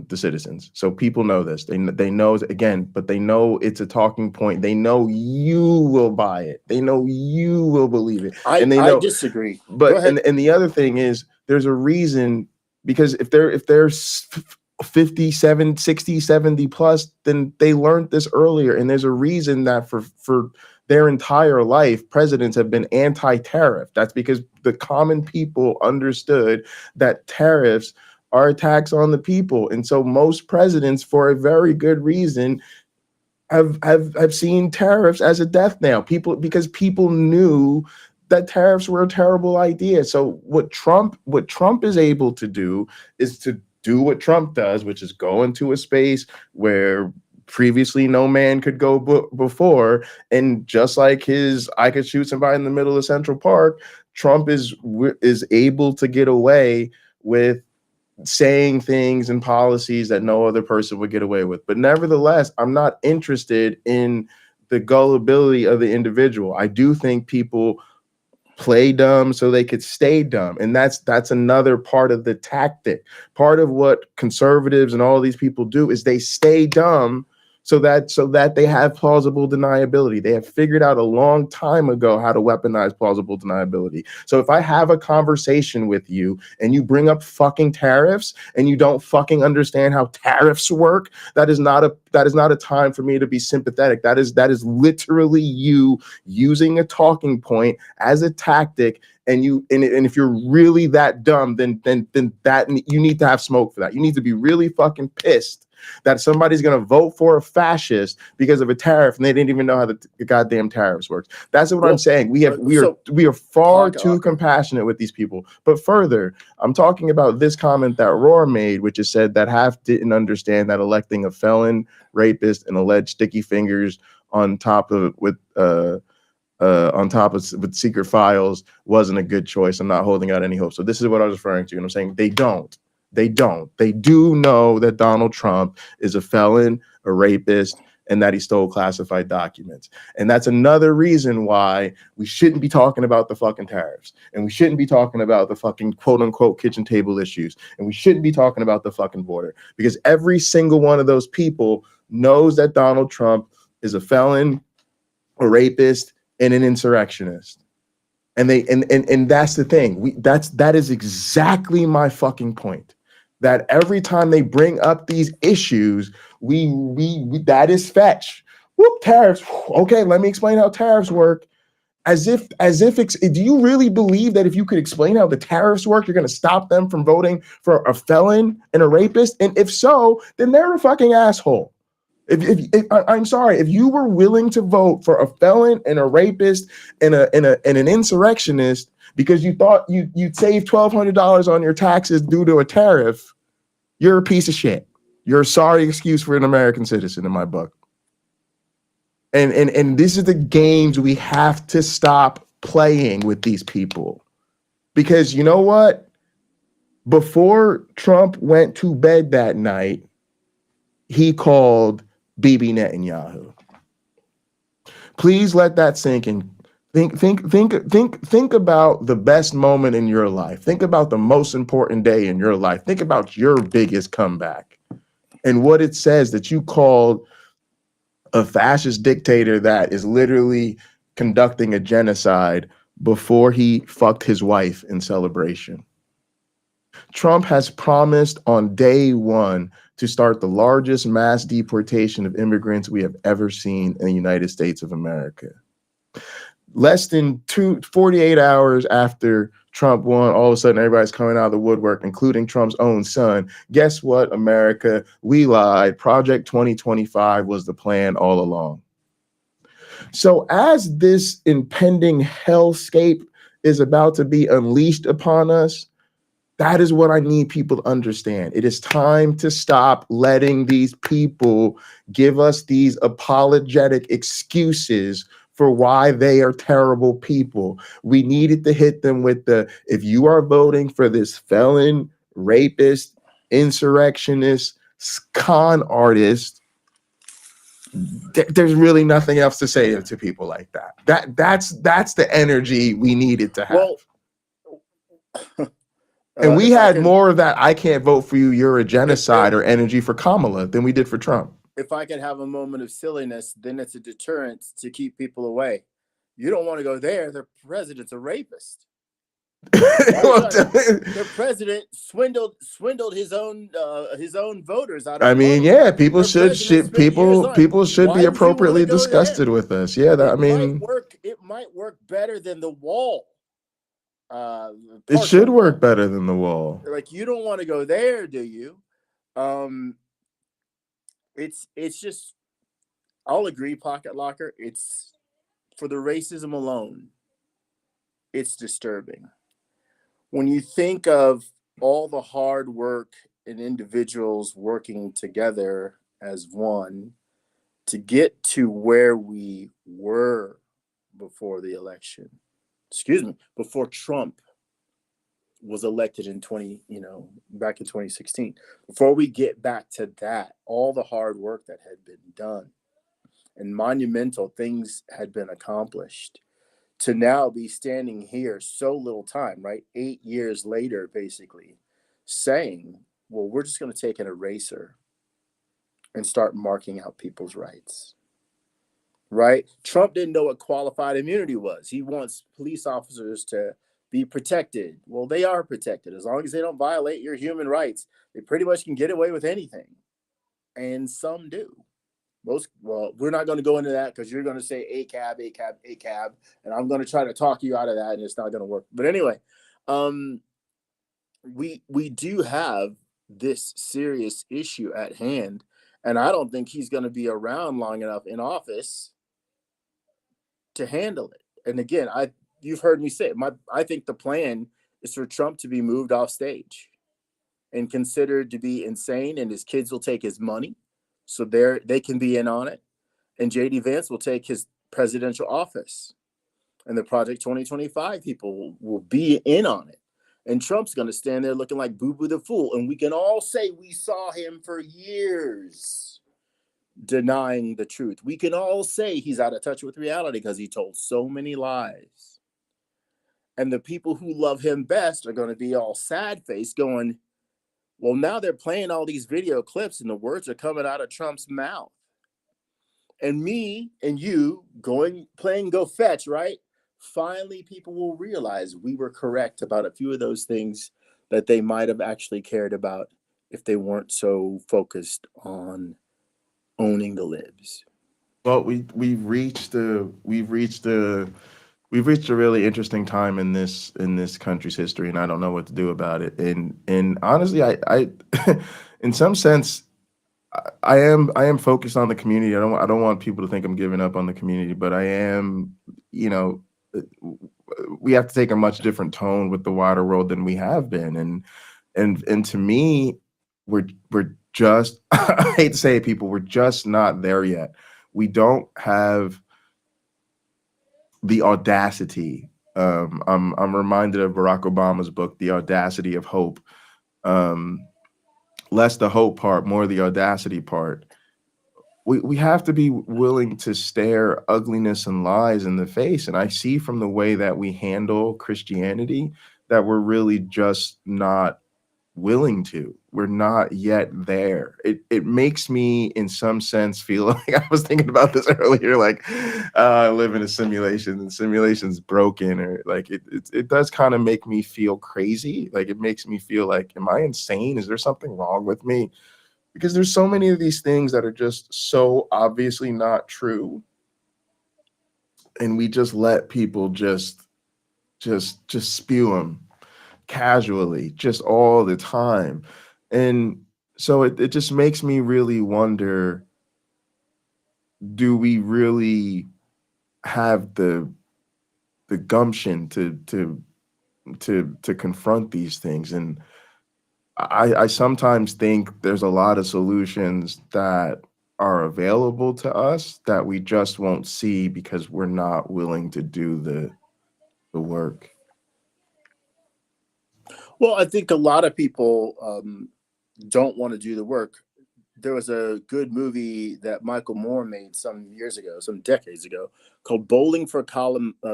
the citizens. So people know this. They know, again, but they know it's a talking point. They know you will buy it. They know you will believe it. And they know. I disagree. But Go ahead. and the other thing is, there's a reason, because if they're 57, 60, 70 plus, then they learned this earlier. And there's a reason that for their entire life, presidents have been anti-tariff. That's because the common people understood that tariffs are a tax on the people. And so most presidents, for a very good reason, have seen tariffs as a death knell. Because people knew that tariffs were a terrible idea. So what Trump is able to do is to do what Trump does, which is go into a space where previously no man could go before. And just like I could shoot somebody in the middle of Central Park, Trump is able to get away with saying things and policies that no other person would get away with. But nevertheless, I'm not interested in the gullibility of the individual. I do think people play dumb so they could stay dumb. And that's another part of the tactic. Part of what conservatives and all these people do is they stay dumb so that they have plausible deniability. They have figured out a long time ago how to weaponize plausible deniability. So if I have a conversation with you and you bring up fucking tariffs and you don't fucking understand how tariffs work, that is not a time for me to be sympathetic. That is literally you using a talking point as a tactic. And if you're really that dumb, then that you need to have smoke for that. You need to be really fucking pissed that somebody's going to vote for a fascist because of a tariff and they didn't even know how the goddamn tariffs works. That's what I'm saying. We are far too compassionate with these people. But further, I'm talking about this comment that Roar made, which is said that half didn't understand that electing a felon, rapist, and alleged sticky fingers on top of with secret files wasn't a good choice. I'm not holding out any hope. So this is what I was referring to. And I'm saying they don't. They do know that Donald Trump is a felon, a rapist, and that he stole classified documents. And that's another reason why we shouldn't be talking about the fucking tariffs. And we shouldn't be talking about the fucking quote unquote kitchen table issues. And we shouldn't be talking about the fucking border. Because every single one of those people knows that Donald Trump is a felon, a rapist, and an insurrectionist. And that's the thing. That is exactly my fucking point. That every time they bring up these issues, we that is fetch. Whoop, tariffs. Okay, let me explain how tariffs work. As if do you really believe that if you could explain how the tariffs work, you're going to stop them from voting for a felon and a rapist? And if so, then they're a fucking asshole. If I'm sorry, if you were willing to vote for a felon and a rapist and an insurrectionist because you thought you'd save $1,200 on your taxes due to a tariff, you're a piece of shit. You're a sorry excuse for an American citizen in my book. And this is the games we have to stop playing with these people. Because you know what? Before Trump went to bed that night, he called Bibi Netanyahu. Please let that sink in. Think about the best moment in your life. Think about the most important day in your life. Think about your biggest comeback and what it says that you called a fascist dictator that is literally conducting a genocide before he fucked his wife in celebration. Trump has promised on day one to start the largest mass deportation of immigrants we have ever seen in the United States of America. Less than 48 hours after Trump won, all of a sudden everybody's coming out of the woodwork, including Trump's own son. Guess what, America? We lied. Project 2025 was the plan all along. So as this impending hellscape is about to be unleashed upon us, that is what I need people to understand. It is time to stop letting these people give us these apologetic excuses for why they are terrible people. We needed to hit them with the, if you are voting for this felon, rapist, insurrectionist, con artist, there's really nothing else to say to people like that. That's the energy we needed to have. Well, and we had more of that, I can't vote for you, you're a genocide, or energy for Kamala than we did for Trump. If I could have a moment of silliness, then it's a deterrent to keep people away. You don't want to go there. The president's a rapist. The president swindled his own voters out of. I mean, yeah, people should be appropriately disgusted with us. Yeah, that, it might work better than the wall. It should work better than the wall. Like, you don't want to go there, do you? It's just, I'll agree, Pocket Locker. It's, for the racism alone, it's disturbing. When you think of all the hard work and individuals working together as one to get to where we were before the election, before Trump was elected in back in 2016, before we get back to that, all the hard work that had been done and monumental things had been accomplished, to now be standing here so little time, right? 8 years later, basically saying, well, we're just going to take an eraser and start marking out people's rights, right? Trump didn't know what qualified immunity was. He wants police officers to be protected. Well, they are protected. As long as they don't violate your human rights, they pretty much can get away with anything. And some do. We're not going to go into that because you're going to say ACAB, and I'm going to try to talk you out of that, and it's not going to work. But anyway, we do have this serious issue at hand, and I don't think he's going to be around long enough in office to handle it. And again, you've heard me say it. I think the plan is for Trump to be moved off stage and considered to be insane, and his kids will take his money. So they can be in on it. And J.D. Vance will take his presidential office. And the Project 2025 people will be in on it. And Trump's going to stand there looking like Boo Boo the Fool. And we can all say we saw him for years denying the truth. We can all say he's out of touch with reality because he told so many lies. And the people who love him best are going to be all sad-faced going, well, now they're playing all these video clips and the words are coming out of Trump's mouth. And me and you playing Go Fetch, right? Finally, people will realize we were correct about a few of those things that they might have actually cared about if they weren't so focused on owning the libs. Well, we've reached a really interesting time in this country's history, and I don't know what to do about it. And honestly, I in some sense, I am focused on the community. I don't want people to think I'm giving up on the community, but I am. We have to take a much different tone with the wider world than we have been, and to me, we're just I hate to say it, people, we're just not there yet. We don't have the audacity. I'm reminded of Barack Obama's book, The Audacity of Hope. Less the hope part, more the audacity part. We have to be willing to stare ugliness and lies in the face. And I see from the way that we handle Christianity that we're really just not willing to. We're not yet there. It makes me, in some sense, feel like, I was thinking about this earlier, like I live in a simulation and simulation's broken, or like it does kind of make me feel crazy. Like, it makes me feel like, am I insane? Is there something wrong with me? Because there's so many of these things that are just so obviously not true, and we just let people just spew them casually, just all the time. And so it just makes me really wonder, do we really have the gumption to confront these things? And I sometimes think there's a lot of solutions that are available to us that we just won't see because we're not willing to do the work. Well, I think a lot of people don't want to do the work. There was a good movie that Michael Moore made some years ago, some decades ago, called Bowling for Columbine.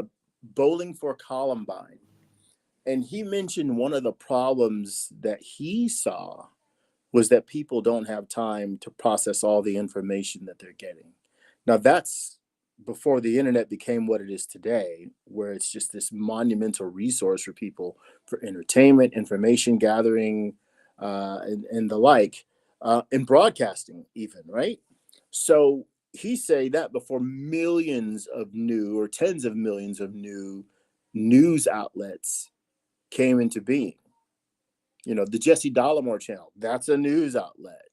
And he mentioned one of the problems that he saw was that people don't have time to process all the information that they're getting. Now, that's before the internet became what it is today, where it's just this monumental resource for people for entertainment, information gathering, and the like, and broadcasting even, right? So he say that before millions of new or tens of millions of new news outlets came into being. You know, the Jesse Dollamore channel, that's a news outlet.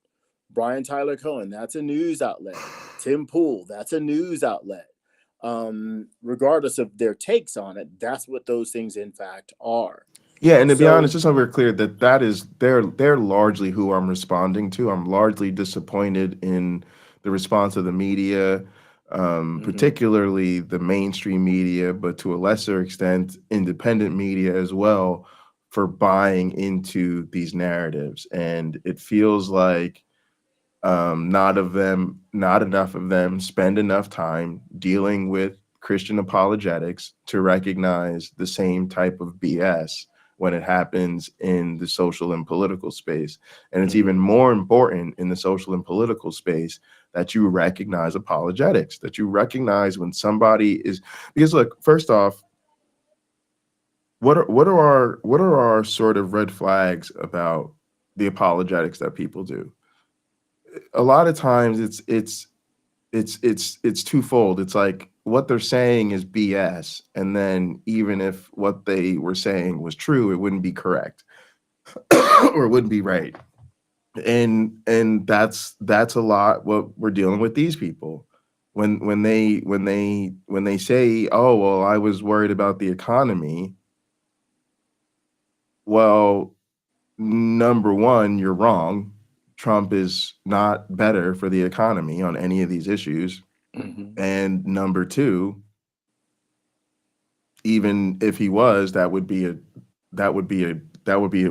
Brian Tyler Cohen, that's a news outlet. Tim Pool, that's a news outlet. Regardless of their takes on it, that's what those things in fact are. Yeah, and to be So, honest, just so we're clear, that is they're largely who I'm responding to. I'm largely disappointed in the response of the media, particularly the mainstream media, but to a lesser extent, independent media as well, for buying into these narratives. And it feels like not enough of them spend enough time dealing with Christian apologetics to recognize the same type of BS when it happens in the social and political space. And it's even more important in the social and political space that you recognize apologetics, that you recognize when somebody is, because look, first off, what are our sort of red flags about the apologetics that people do? A lot of times it's twofold. It's like what they're saying is BS, and then even if what they were saying was true, it wouldn't be correct or it wouldn't be right. And that's a lot what we're dealing with these people. When they say, "Oh, well, I was worried about the economy." Well, number one, you're wrong. Trump is not better for the economy on any of these issues. And number two, even if he was, that would be a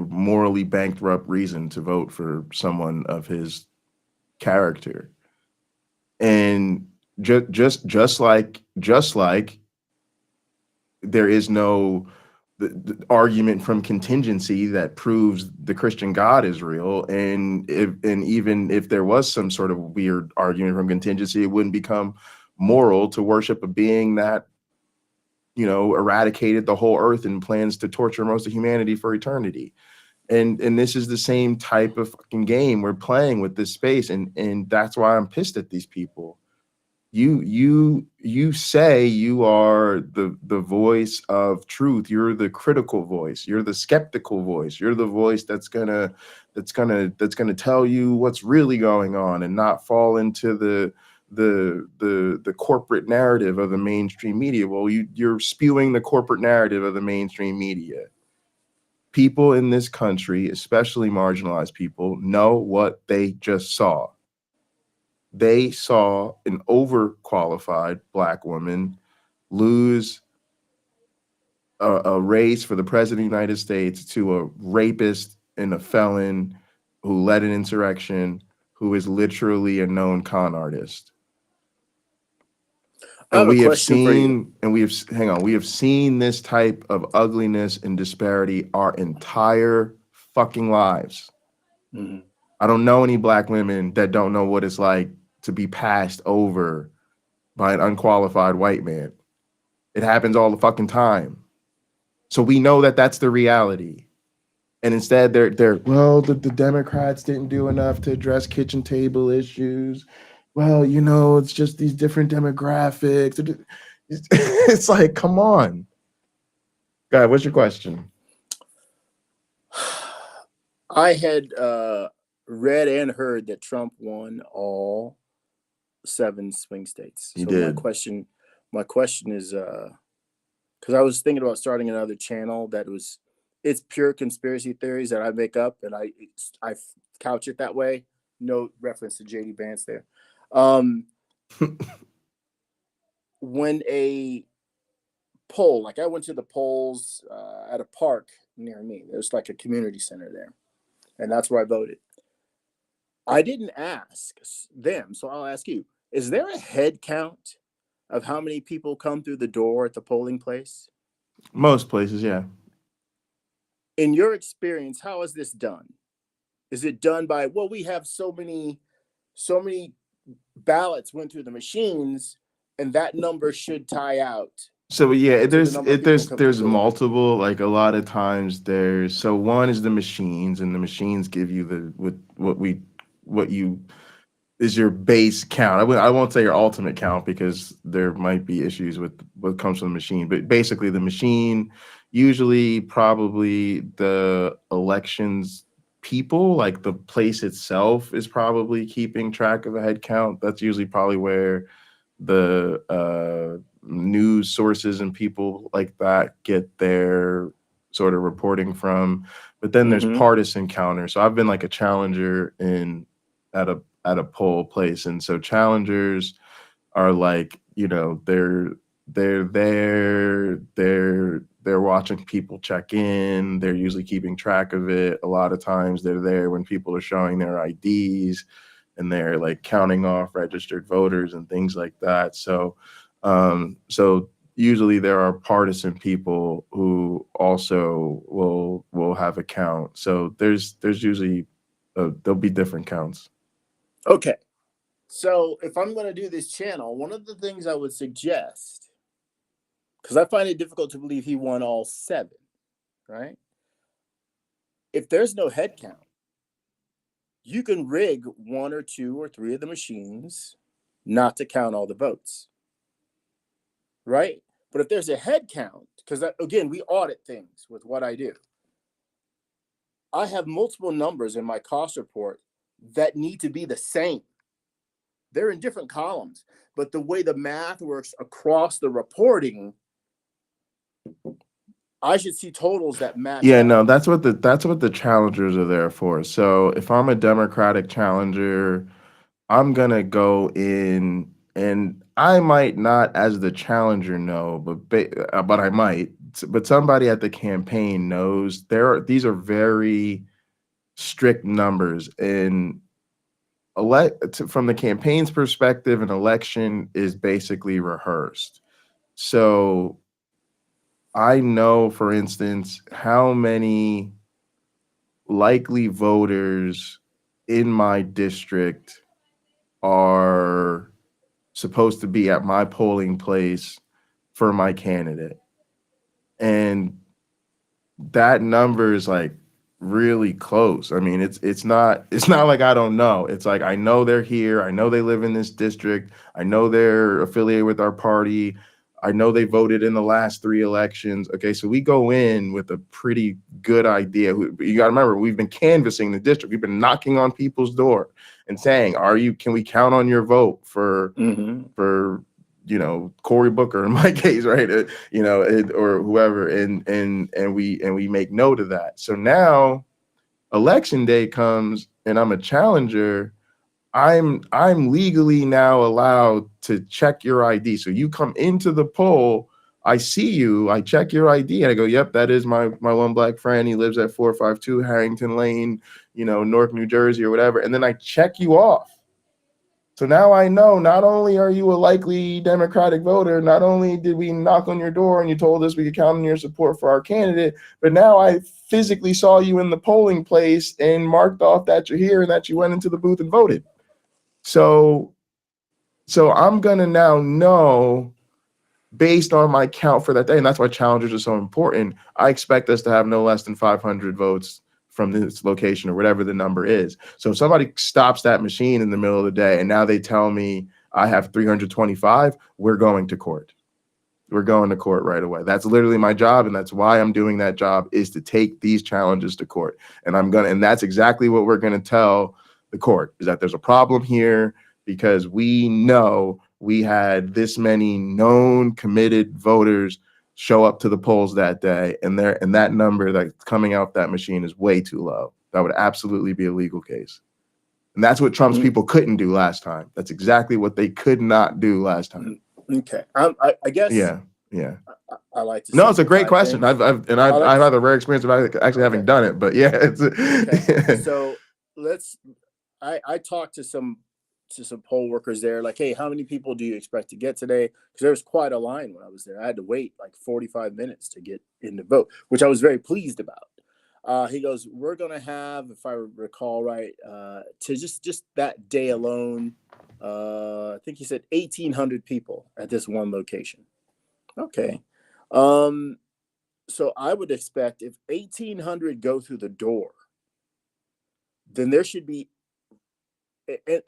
morally bankrupt reason to vote for someone of his character. And just like there is no the argument from contingency that proves the Christian God is real, and even if there was some sort of weird argument from contingency, it wouldn't become moral to worship a being that, you know, eradicated the whole earth and plans to torture most of humanity for eternity. And this is the same type of fucking game we're playing with this space, and that's why I'm pissed at these people. You say you are the voice of truth. You're the critical voice. You're the skeptical voice. You're the voice that's gonna tell you what's really going on and not fall into the corporate narrative of the mainstream media. Well, you're spewing the corporate narrative of the mainstream media. People in this country, especially marginalized people, know what they just saw. They saw an overqualified Black woman lose a race for the president of the United States to a rapist and a felon who led an insurrection, who is literally a known con artist. I have And a we have question for you. seen, and we have, hang on, we have seen this type of ugliness and disparity our entire fucking lives. I don't know any Black women that don't know what it's like to be passed over by an unqualified white man. It happens all the fucking time. So we know that that's the reality. And instead they're well, the Democrats didn't do enough to address kitchen table issues. Well, you know, it's just these different demographics. It's like, come on. God, what's your question? I had read and heard that Trump won all 7 swing states. He So did. my question is, because I was thinking about starting another channel it's pure conspiracy theories that I make up, and I couch it that way. No reference to JD Vance there. When a poll, like I went to the polls at a park near me. There's like a community center there, and that's where I voted. I didn't ask them, so I'll ask you: is there a head count of how many people come through the door at the polling place? Most places, yeah. In your experience, how is this done? Is it done by, well, we have so many ballots went through the machines, and that number should tie out? So yeah, To the number of people come there's through the door. multiple. Like a lot of times, there's so one is the machines, and the machines give you the what you is your base count. I won't say your ultimate count because there might be issues with what comes from the machine. But basically, the machine, usually probably the elections people, like the place itself, is probably keeping track of a head count. That's usually probably where the news sources and people like that get their sort of reporting from. But then there's partisan counters. So I've been like a challenger at a poll place, and so challengers are like, you know, they're there, they're watching people check in, they're usually keeping track of it. A lot of times they're there when people are showing their IDs, and they're like counting off registered voters and things like that. So so usually there are partisan people who also will have a count. So there's usually there'll be different counts. Okay. So if I'm going to do this channel, one of the things I would suggest, because I find it difficult to believe he won all 7, right? If there's no head count, you can rig 1 or 2 or 3 of the machines not to count all the votes, right? But if there's a head count, because again, we audit things with what I do. I have multiple numbers in my cost report that need to be the same. They're in different columns, but the way the math works across the reporting, I should see totals that match. Yeah, no, that's what the challengers are there for. So if I'm a Democratic challenger, I'm gonna go in, and I might not, as the challenger, know, but I might. But somebody at the campaign knows. These are very strict numbers, and from the campaign's perspective, an election is basically rehearsed. So I know, for instance, how many likely voters in my district are supposed to be at my polling place for my candidate. And that number is like really close. I mean, it's not like I don't know. It's like I know they're here. I know they live in this district. I know they're affiliated with our party. I know they voted in the last 3 elections. Okay, so we go in with a pretty good idea. You got to remember, we've been canvassing the district. We've been knocking on people's door and saying, can we count on your vote for you know, Cory Booker in my case, right? You know, or whoever, and we make note of that. So now election day comes and I'm a challenger. I'm legally now allowed to check your ID. So you come into the poll, I see you, I check your ID, and I go, yep, that is my one black friend. He lives at 452 Harrington Lane, you know, Newark, New Jersey, or whatever. And then I check you off. So now I know, not only are you a likely Democratic voter, not only did we knock on your door and you told us we could count on your support for our candidate, but now I physically saw you in the polling place and marked off that you're here and that you went into the booth and voted. So I'm going to now know, based on my count for that day, and that's why challengers are so important, I expect us to have no less than 500 votes from this location or whatever the number is. So if somebody stops that machine in the middle of the day and now they tell me I have 325, we're going to court. We're going to court right away. That's literally my job, and that's why I'm doing that job, is to take these challenges to court. And that's exactly what we're going to tell the court, is that there's a problem here because we know we had this many known committed voters show up to the polls that day, and that number that's coming out that machine is way too low. That would absolutely be a legal case. And that's what Trump's people couldn't do last time. That's exactly what they could not do last time. Okay. I guess. Yeah. I like to. No, it's a great question. Things. I've had a rare experience of actually having done it. But yeah, it's okay. So I talked to some poll workers there, like, hey, how many people do you expect to get today? Because there was quite a line when I was there. I had to wait like 45 minutes to get in to vote, which I was very pleased about. He goes, we're gonna have, if I recall right, to just that day alone, I think he said 1,800 people at this one location. Okay. So I would expect if 1,800 go through the door, then there should be,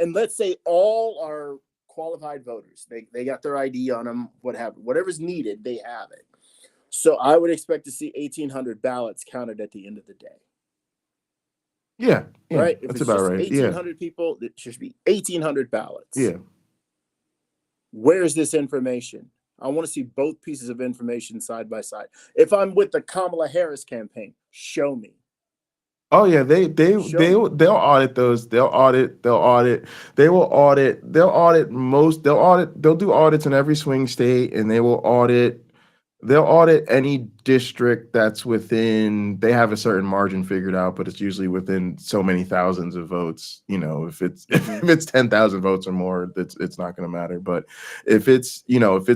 and let's say all are qualified voters. They got their ID on them, whatever's needed, they have it. So I would expect to see 1,800 ballots counted at the end of the day. Yeah, right. If that's it's about just right. 1,800 people, it should be 1,800 ballots. Yeah. Where's this information? I want to see both pieces of information side by side. If I'm with the Kamala Harris campaign, show me. Oh yeah, they'll audit those. They'll do audits in every swing state, and they'll audit any district that's within, they have a certain margin figured out, but it's usually within so many thousands of votes. You know, if it's 10,000 votes or more, it's not going to matter. But if it's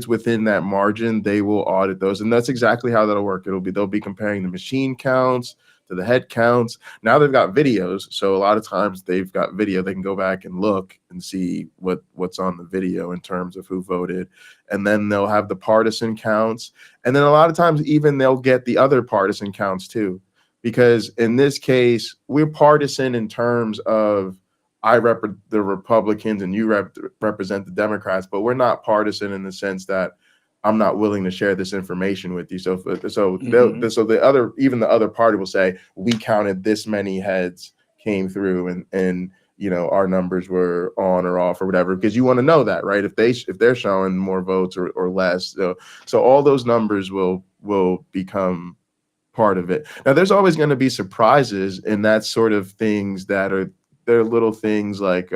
within that margin, they will audit those, and that's exactly how that'll work. They'll be comparing the machine counts to the head counts. Now they've got videos, so a lot of times they've got video. They can go back and look and see what's on the video in terms of who voted, and then they'll have the partisan counts, and then a lot of times even they'll get the other partisan counts too, because in this case we're partisan in terms of I rep the Republicans and you represent the Democrats, but we're not partisan in the sense that I'm not willing to share this information with you. So the other party will say, we counted this many heads came through, and our numbers were on or off or whatever, because you want to know that, right? If they're showing more votes or less, so all those numbers will become part of it. Now there's always going to be surprises, and that's sort of things they're little things like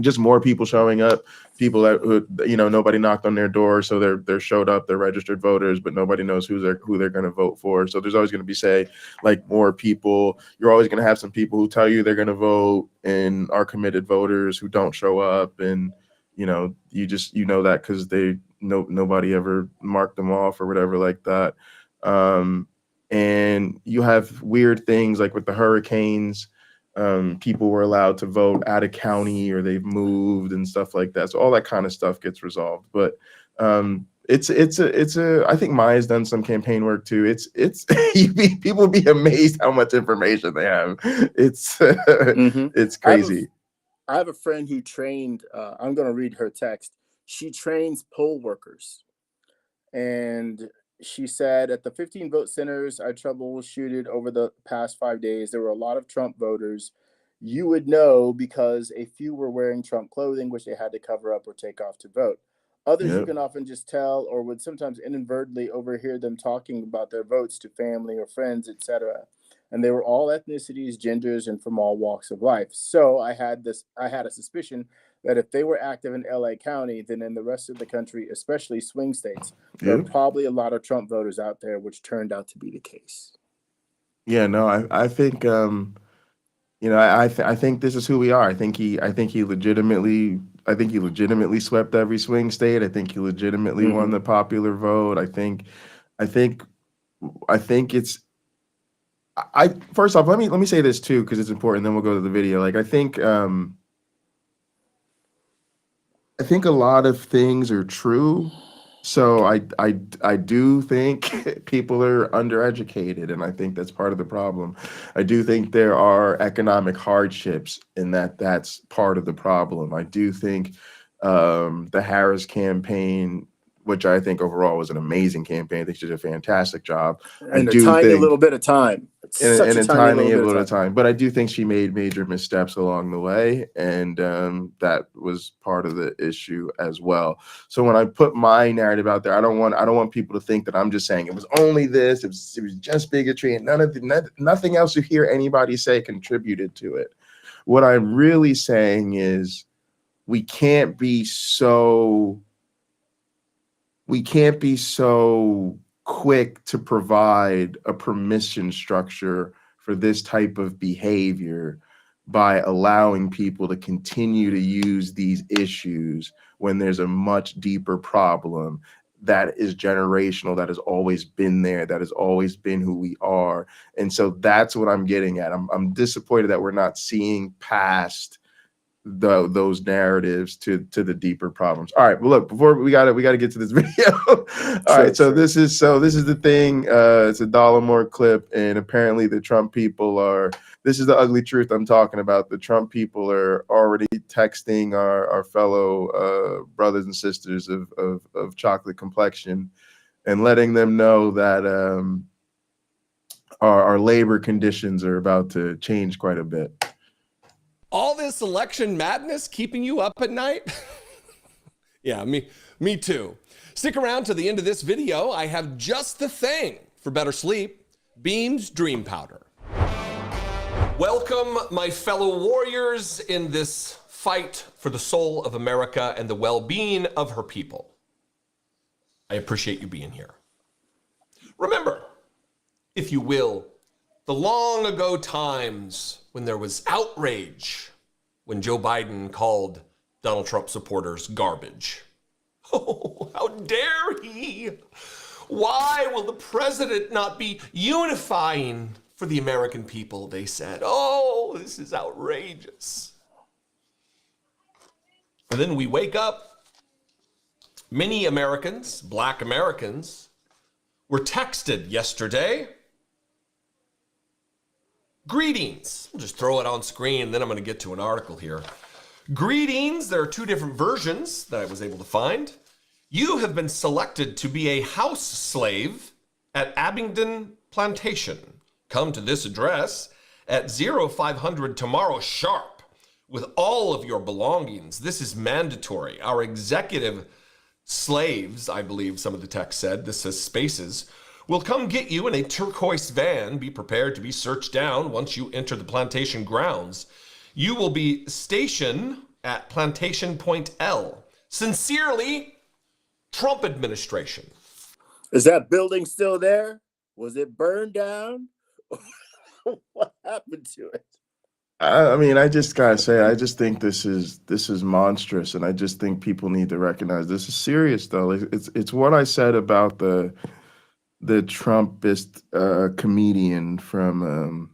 just more people showing up, people that nobody knocked on their door, so they're showed up, they're registered voters, but nobody knows who they're going to vote for. So there's always going to be more people. You're always going to have some people who tell you they're going to vote and are committed voters who don't show up, and you know that because nobody ever marked them off or whatever like that. And you have weird things like with the hurricanes. People were allowed to vote out of county, or they've moved and stuff like that. So all that kind of stuff gets resolved. But it's I think Maya's done some campaign work too. It's people be amazed how much information they have. It's it's crazy. I have a friend who trained. I'm going to read her text. She trains poll workers, and she said, at the 15 vote centers I troubleshooted over the past 5 days, there were a lot of Trump voters. You would know because a few were wearing Trump clothing, which they had to cover up or take off to vote. Others you can often just tell, or would sometimes inadvertently overhear them talking about their votes to family or friends, etc. And they were all ethnicities, genders, and from all walks of life. So I had a suspicion that if they were active in LA County, then in the rest of the country, especially swing states, there are probably a lot of Trump voters out there, which turned out to be the case. Yeah, no, I think I think this is who we are. I think he legitimately swept every swing state. I think he legitimately won the popular vote. I think it's first off, let me say this too, because it's important, then we'll go to the video. Like I think a lot of things are true. So I do think people are undereducated, and I think that's part of the problem. I do think there are economic hardships, and that's part of the problem. I do think the Harris campaign, which I think overall was an amazing campaign, I think she did a fantastic job. And a tiny little bit of time. In a tiny little bit of time. But I do think she made major missteps along the way, and that was part of the issue as well. So when I put my narrative out there, I don't want people to think that I'm just saying it was only this, it was just bigotry, and nothing else you hear anybody say contributed to it. what I'm really saying is we can't be so quick to provide a permission structure for this type of behavior by allowing people to continue to use these issues when there's a much deeper problem that is generational, that has always been there, that has always been who we are. And so that's what I'm getting at. I'm disappointed that we're not seeing past those narratives to the deeper problems. All right, well, look, before we got to get to this video. All right, so this is the thing. It's a $1 clip, and apparently the Trump people are. This is the ugly truth I'm talking about. The Trump people are already texting our fellow brothers and sisters of chocolate complexion, and letting them know that our labor conditions are about to change quite a bit. All this election madness keeping you up at night? Yeah, me too. Stick around to the end of this video. I have just the thing for better sleep, Beam's Dream Powder. Welcome, my fellow warriors, in this fight for the soul of America and the well-being of her people. I appreciate you being here. Remember, if you will, the long ago times when there was outrage when Joe Biden called Donald Trump supporters garbage. Oh, how dare he? Why will the president not be unifying for the American people? They said, oh, this is outrageous. And then we wake up, many Americans, Black Americans, were texted yesterday, greetings. I'll just throw it on screen, and then I'm going to get to an article here. Greetings. There are two different versions that I was able to find. You have been selected to be a house slave at Abingdon Plantation. Come to this address at 0500 tomorrow sharp with all of your belongings. This is mandatory. Our executive slaves, I believe some of the text said, this says spaces, will come get you in a turquoise van. Be prepared to be searched down once you enter the plantation grounds. You will be stationed at Plantation Point L. Sincerely, Trump administration. Is that building still there? Was it burned down? What happened to it? I mean, I just gotta say, I just think this is monstrous, and I just think people need to recognize this is serious, though. It's what I said about the Trumpist comedian from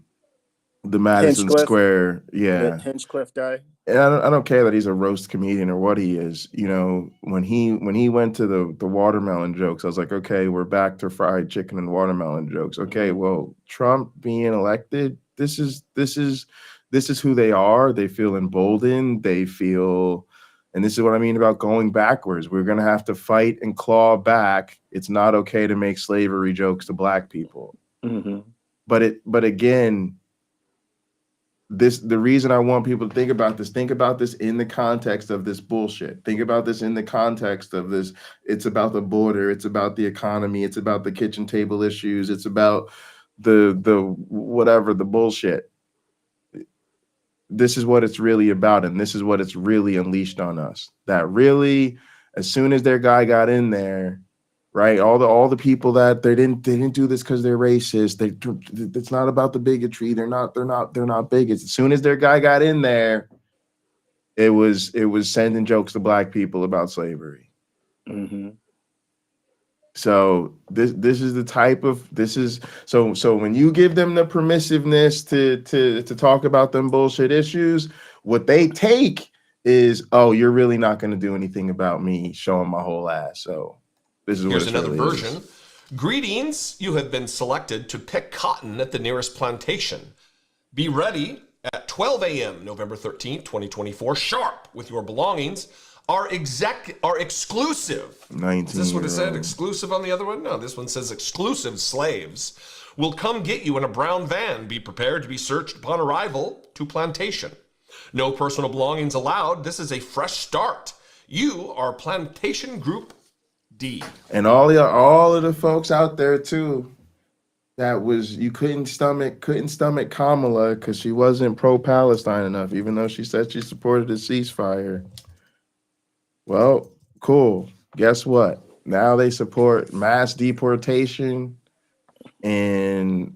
the Madison Hinchcliffe. Square, yeah, Hinchcliffe guy. And I don't care that he's a roast comedian or what he is. You know, when he went to the watermelon jokes, I was like, okay, we're back to fried chicken and watermelon jokes. Okay, well, Trump being elected, this is who they are. They feel emboldened. They feel, and this is what I mean about going backwards. We're gonna have to fight and claw back. It's not okay to make slavery jokes to Black people. Mm-hmm. But again, the reason I want people to think about this in the context of this bullshit. Think about this in the context of this. It's about the border. It's about the economy. It's about the kitchen table issues. It's about the whatever, the bullshit. This is what it's really about, and this is what it's really unleashed on us. That really, as soon as their guy got in there, right? All the people that they didn't do this because they're racist. It's not about the bigotry. They're not bigots. As soon as their guy got in there, it was sending jokes to Black people about slavery. Mm-hmm. So this is the type of so when you give them the permissiveness to talk about them bullshit issues, what they take is, oh, you're really not going to do anything about me showing my whole ass. So this is Here's what another really version. is. Greetings, you have been selected to pick cotton at the nearest plantation. Be ready at 12 a.m. November 13th, 2024, sharp with your belongings. Our exclusive, 19 is this what it said? Exclusive on the other one? No, this one says exclusive slaves will come get you in a brown van. Be prepared to be searched upon arrival to plantation. No personal belongings allowed. This is a fresh start. You are Plantation Group D. And all of the folks out there too, that was you couldn't stomach Kamala because she wasn't pro-Palestine enough, even though she said she supported a ceasefire. Well, cool. Guess what? Now they support mass deportation and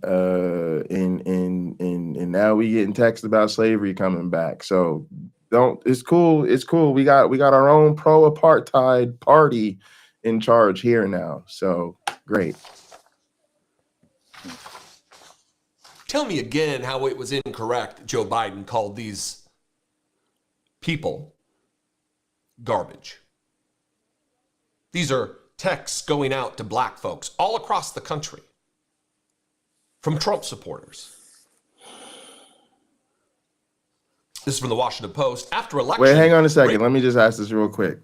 now we getting text about slavery coming back. So don't it's cool. It's cool. We got our own pro-apartheid party in charge here now. So great. Tell me again how it was incorrect Joe Biden called these people garbage. These are texts going out to black folks all across the country from Trump supporters. This is from the Washington Post. After election... Wait, hang on a second. Let me just ask this real quick.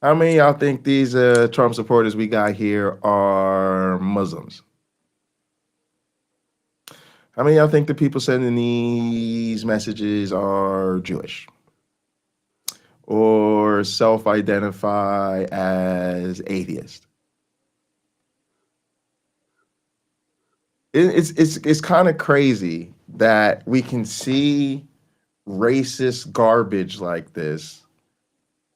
How many of y'all think these Trump supporters we got here are Muslims? How many of y'all think the people sending these messages are Jewish? Or self-identify as atheist? It's kind of crazy that we can see racist garbage like this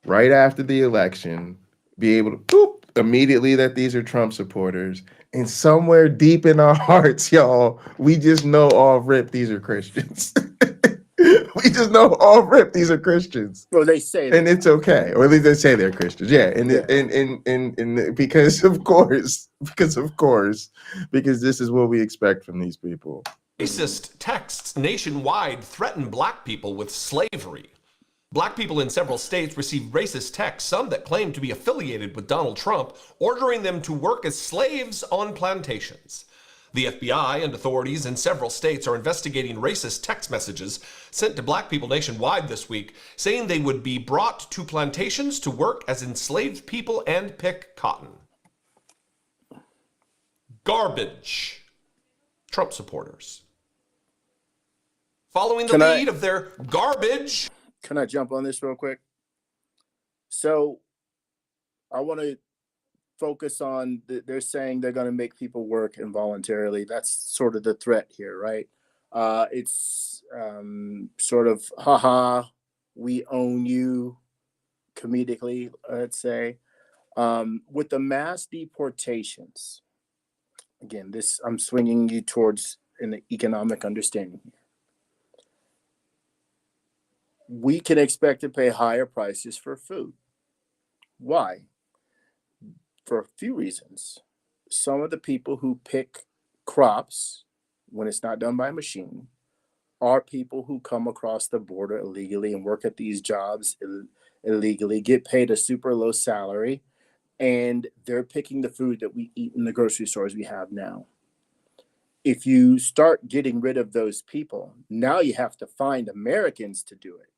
right after the election, be able to boop immediately that these are Trump supporters, and somewhere deep in our hearts, y'all, we just know all rip these are Christians. We just know all rip these are Christians. Well, they say that. And it's okay, or at least they say they're Christians. Yeah, and because of course, because this is what we expect from these people. Racist texts nationwide threaten black people with slavery. Black people in several states received racist texts, some that claim to be affiliated with Donald Trump, ordering them to work as slaves on plantations. The FBI and authorities in several states are investigating racist text messages sent to black people nationwide this week, saying they would be brought to plantations to work as enslaved people and pick cotton. Garbage. Trump supporters. Following the lead of their garbage. Can I jump on this real quick? So I want to focus on, they're saying they're going to make people work involuntarily. That's sort of the threat here, right? It's sort of, haha, we own you, comedically, let's say. With the mass deportations, again, this I'm swinging you towards an economic understanding here. We can expect to pay higher prices for food. Why? For a few reasons. Some of the people who pick crops when it's not done by a machine are people who come across the border illegally and work at these jobs illegally, get paid a super low salary, and they're picking the food that we eat in the grocery stores we have now. If you start getting rid of those people, now you have to find Americans to do it.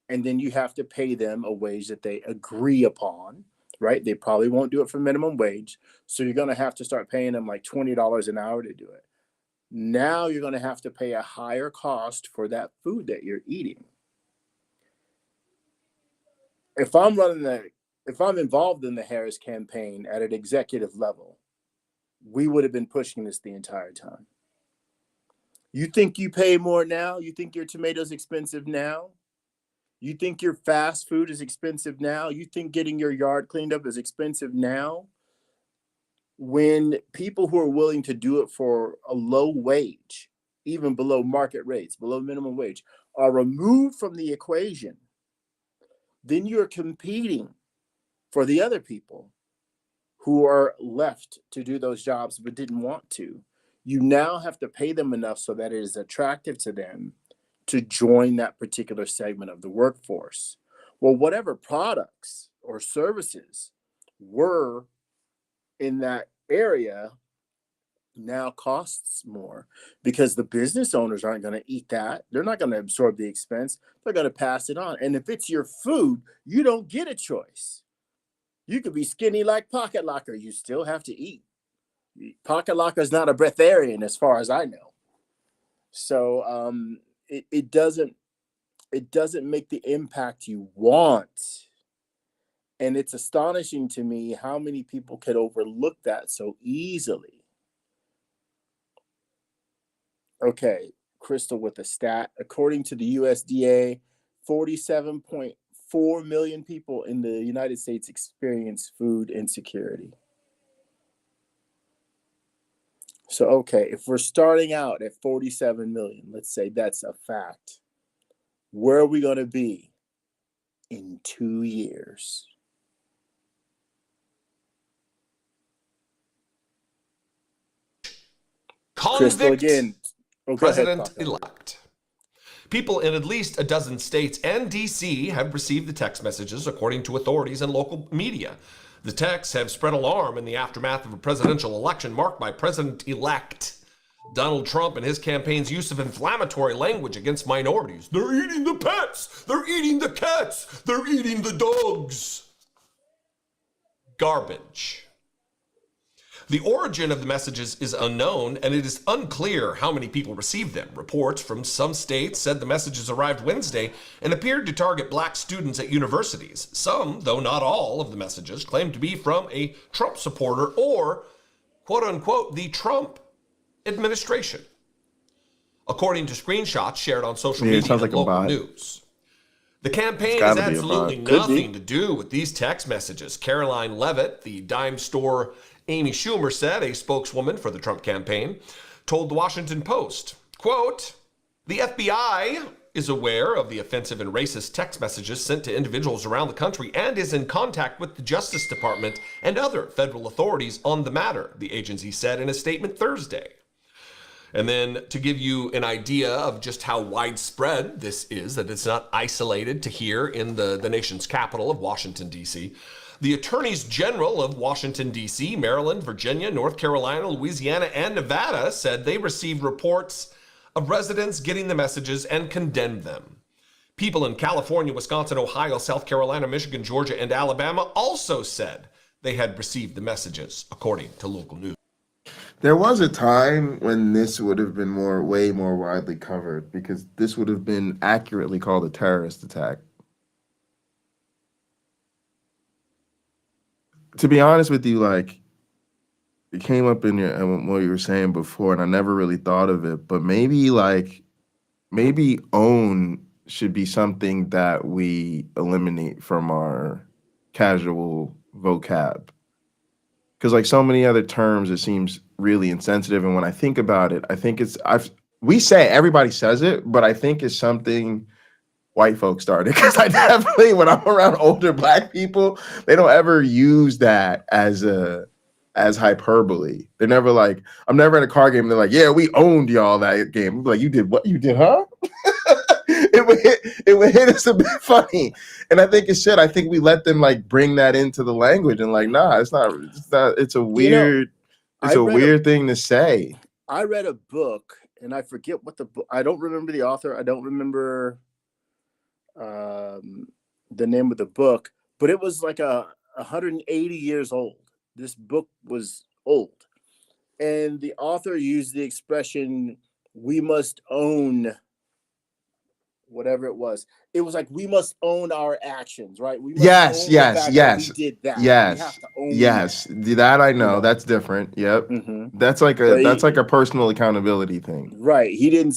And then you have to pay them a wage that they agree upon, right? They probably won't do it for minimum wage. So you're going to have to start paying them like $20 an hour to do it. Now you're going to have to pay a higher cost for that food that you're eating. If I'm involved in the Harris campaign at an executive level, we would have been pushing this the entire time. You think you pay more now? You think your tomatoes expensive now? You think your fast food is expensive now? You think getting your yard cleaned up is expensive now? When people who are willing to do it for a low wage, even below market rates, below minimum wage, are removed from the equation, then you're competing for the other people who are left to do those jobs but didn't want to. You now have to pay them enough so that it is attractive to them to join that particular segment of the workforce. Well, whatever products or services were in that area now costs more because the business owners aren't going to eat that. They're not going to absorb the expense. They're going to pass it on. And if it's your food, you don't get a choice. You could be skinny like Pocket Locker. You still have to eat. Pocket Locker is not a breatharian as far as I know. So, it doesn't make the impact you want. And it's astonishing to me how many people could overlook that so easily. Okay, Crystal with a stat. According to the USDA, 47.4 million people in the United States experience food insecurity. So, okay, if we're starting out at 47 million, let's say that's a fact, where are we going to be in 2 years? Crystal Convict again. Oh, President-elect. People in at least a dozen states and D.C. have received the text messages, according to authorities and local media. The texts have spread alarm in the aftermath of a presidential election marked by President-elect Donald Trump and his campaign's use of inflammatory language against minorities. They're eating the pets! They're eating the cats! They're eating the dogs! Garbage. The origin of the messages is unknown, and it is unclear how many people received them. Reports from some states said the messages arrived Wednesday and appeared to target black students at universities. Some, though not all, of the messages claimed to be from a Trump supporter or, quote-unquote, the Trump administration, according to screenshots shared on social media and local news. The campaign has absolutely nothing to do with these text messages. Caroline Levitt, the dime store Amy Schumer said, a spokeswoman for the Trump campaign, told the Washington Post, quote, "The FBI is aware of the offensive and racist text messages sent to individuals around the country and is in contact with the Justice Department and other federal authorities on the matter," the agency said in a statement Thursday. And then to give you an idea of just how widespread this is, that it's not isolated to here in the nation's capital of Washington, D.C., the attorneys general of Washington, D.C., Maryland, Virginia, North Carolina, Louisiana, and Nevada said they received reports of residents getting the messages and condemned them. People in California, Wisconsin, Ohio, South Carolina, Michigan, Georgia, and Alabama also said they had received the messages, according to local news. There was a time when this would have been way more widely covered, because this would have been accurately called a terrorist attack. To be honest with you, like, it came up in what you were saying before, and I never really thought of it, but maybe own should be something that we eliminate from our casual vocab. Because like so many other terms, it seems really insensitive. And when I think about it, I think everybody says it, but I think it's something white folks started. Because I definitely, when I'm around older black people, they don't ever use that as hyperbole. They're never like, I'm never in a car game and they're like, yeah, we owned y'all that game. I'm like, you did what? You did, huh? it would hit us a bit funny. And I think it should. I think we let them like bring that into the language and like, nah, it's not, it's a weird, weird thing to say. I read a book and I forget what the book, I don't remember the author. I don't remember the name of the book, but it was like 180 years old. This book was old. And the author used the expression, we must own whatever it was. It was like, we must own our actions, right? We must yes. We did that. Yes. We have to own that I know. That's different. Yep. Mm-hmm. That's like a personal accountability thing. Right. He didn't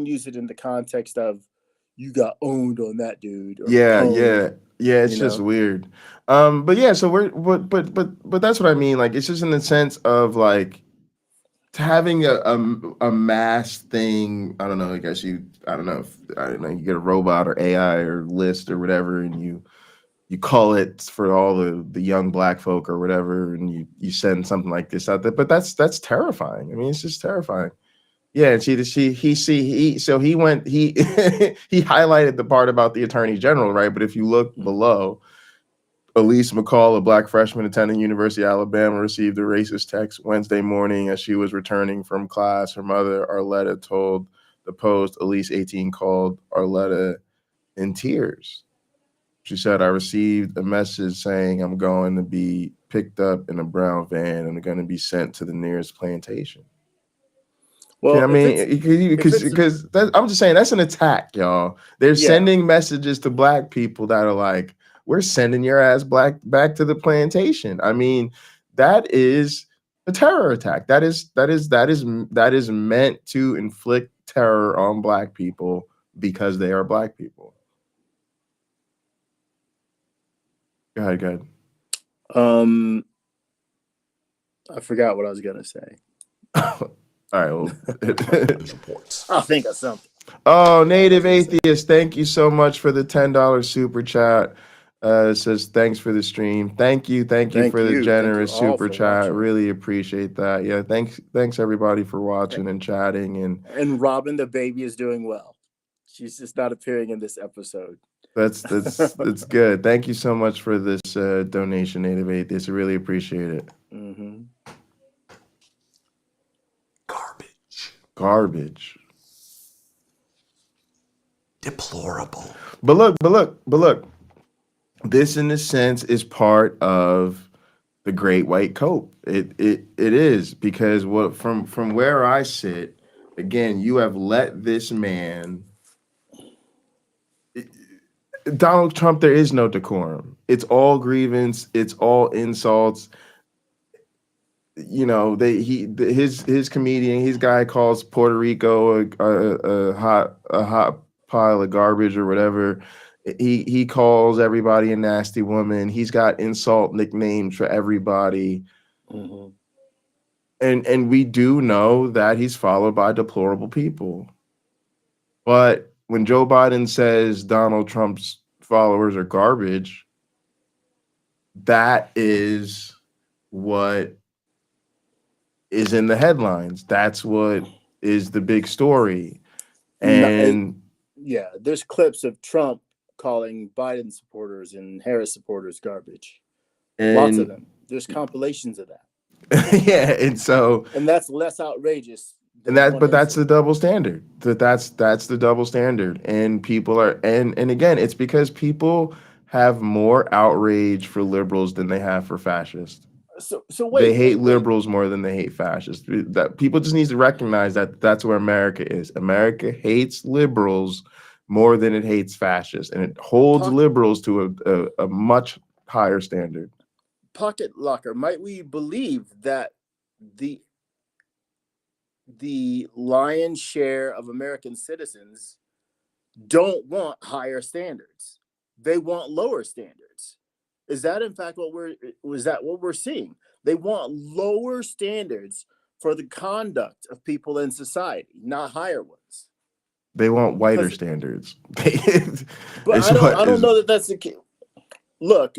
use it in the context of you got owned on that, dude. Yeah. It's just weird. But yeah, so but that's what I mean. Like, it's just in the sense of like having a mass thing. I don't know. I guess you get a robot or AI or list or whatever, and you call it for all the young black folk or whatever, and you send something like this out there. But that's terrifying. I mean, it's just terrifying. Yeah, and he highlighted the part about the attorney general, right? But if you look below, Elise McCall, a black freshman attending University of Alabama, received a racist text Wednesday morning as she was returning from class. Her mother, Arletta, told the Post. Elise, 18, called Arletta in tears. She said, "I received a message saying I'm going to be picked up in a brown van and I'm going to be sent to the nearest plantation." Well, I mean, because I'm just saying that's an attack, y'all. They're sending messages to black people that are like, we're sending your ass back to the plantation. I mean, that is a terror attack. That is meant to inflict terror on black people because they are black people. Go ahead. I forgot what I was gonna say. All right. Well, reports. I'll think of something. Oh, Native Atheist, thank you so much for the $10 super chat. It says thanks for the stream. Thank you for the generous super chat. Really appreciate that. Yeah, thanks everybody for watching and chatting. And Robin the baby is doing well. She's just not appearing in this episode. That's good. Thank you so much for this donation, Native Atheist. I really appreciate it. Mm-hmm. Garbage. Deplorable. But look. This, in a sense, is part of the Great White Cope. It is, because from where I sit, again, you have let this man, Donald Trump. There is no decorum. It's all grievance. It's all insults. You know, his comedian, his guy calls Puerto Rico a hot pile of garbage or whatever. He calls everybody a nasty woman. He's got insult nicknames for everybody. Mm-hmm. And we do know that he's followed by deplorable people. But when Joe Biden says Donald Trump's followers are garbage, that is what is in the headlines. That's what is the big story. And yeah, there's clips of Trump calling Biden supporters and Harris supporters garbage. Lots of them. There's compilations of that. Yeah, and that's less outrageous. But that's the double standard. That's the double standard. And people are and again, it's because people have more outrage for liberals than they have for fascists. So wait, they hate liberals more than they hate fascists. That people just need to recognize that that's where America is. America hates liberals more than it hates fascists, and it holds liberals to a much higher standard. Pocket locker, might we believe that the lion's share of American citizens don't want higher standards? They want lower standards. Is that in fact what we're seeing? They want lower standards for the conduct of people in society, not higher ones. They want whiter standards. But I don't know that that's the case. Look,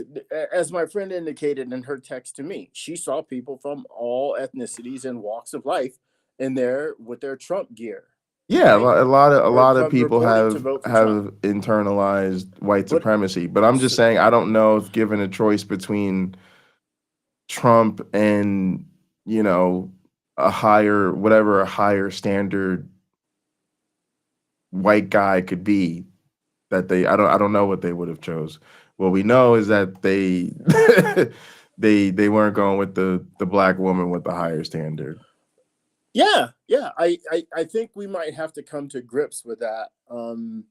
as my friend indicated in her text to me, she saw people from all ethnicities and walks of life in there with their Trump gear. Yeah, right? a lot of people have internalized white supremacy. But I'm just saying, I don't know if given a choice between Trump and, you know, a higher standard white guy could be, that I don't know what they would have chose. What we know is that they they weren't going with the black woman with the higher standard. Yeah. I think we might have to come to grips with that on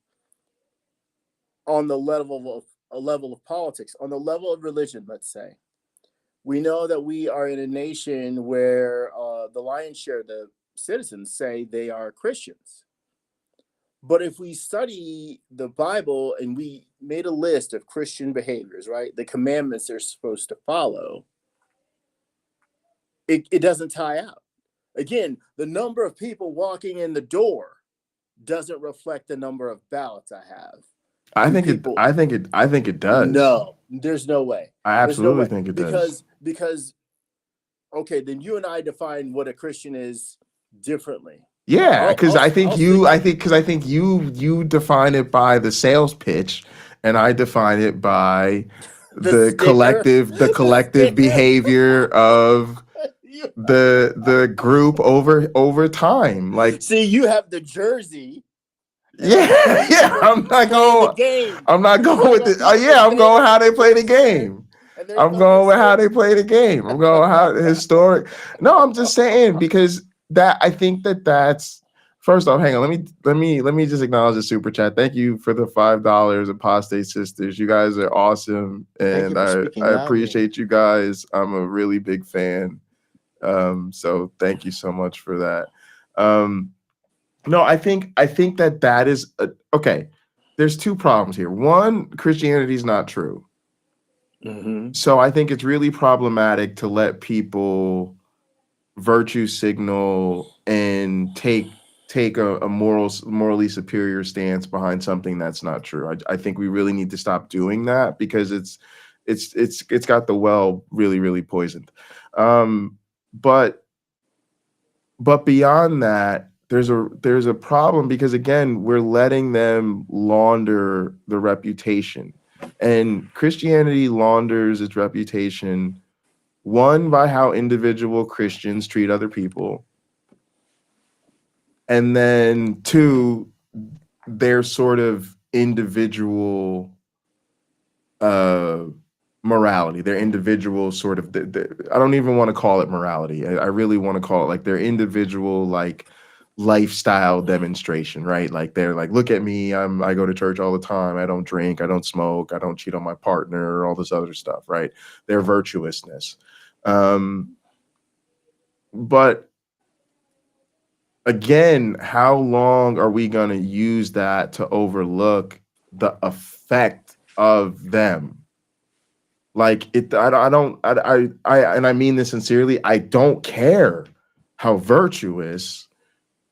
the level of politics, on the level of religion. Let's say we know that we are in a nation where the lion's share of the citizens say they are Christians. But if we study the Bible and we made a list of Christian behaviors, right, the commandments they're supposed to follow, it doesn't tie out. Again, the number of people walking in the door doesn't reflect the number of ballots I have. I think it does. No, there's no way. I absolutely think it does. Because okay, then you and I define what a Christian is differently. Yeah, because I think you define it by the sales pitch, and I define it by the collective behavior of the group over time. Like, see, you have the jersey. Yeah. I'm not going with it. I'm going how they play the game. I'm going with how they play the game. I'm going how historic. No, I'm just saying, because that I think that's first off. Hang on, let me just acknowledge the super chat. Thank you for the $5, Apostate Sisters. You guys are awesome, and I appreciate you guys. I'm a really big fan. So thank you so much for that. No, I think that is okay. There's two problems here. One, Christianity is not true. So I think it's really problematic to let people virtue signal and take a morally superior stance behind something that's not true. I think we really need to stop doing that because it's got the well really poisoned. But beyond that, there's a problem because again, we're letting them launder the reputation. And Christianity launders its reputation, one, by how individual Christians treat other people, and then two, their sort of individual morality, their individual sort of I don't even want to call it morality. I really want to call it like their individual like lifestyle demonstration, right? Like they're like, look at me, I go to church all the time, I don't drink, I don't smoke, I don't cheat on my partner, all this other stuff, right? Their virtuousness. But again, how long are we going to use that to overlook the effect of them? Like it, I don't, and I mean this sincerely. I don't care how virtuous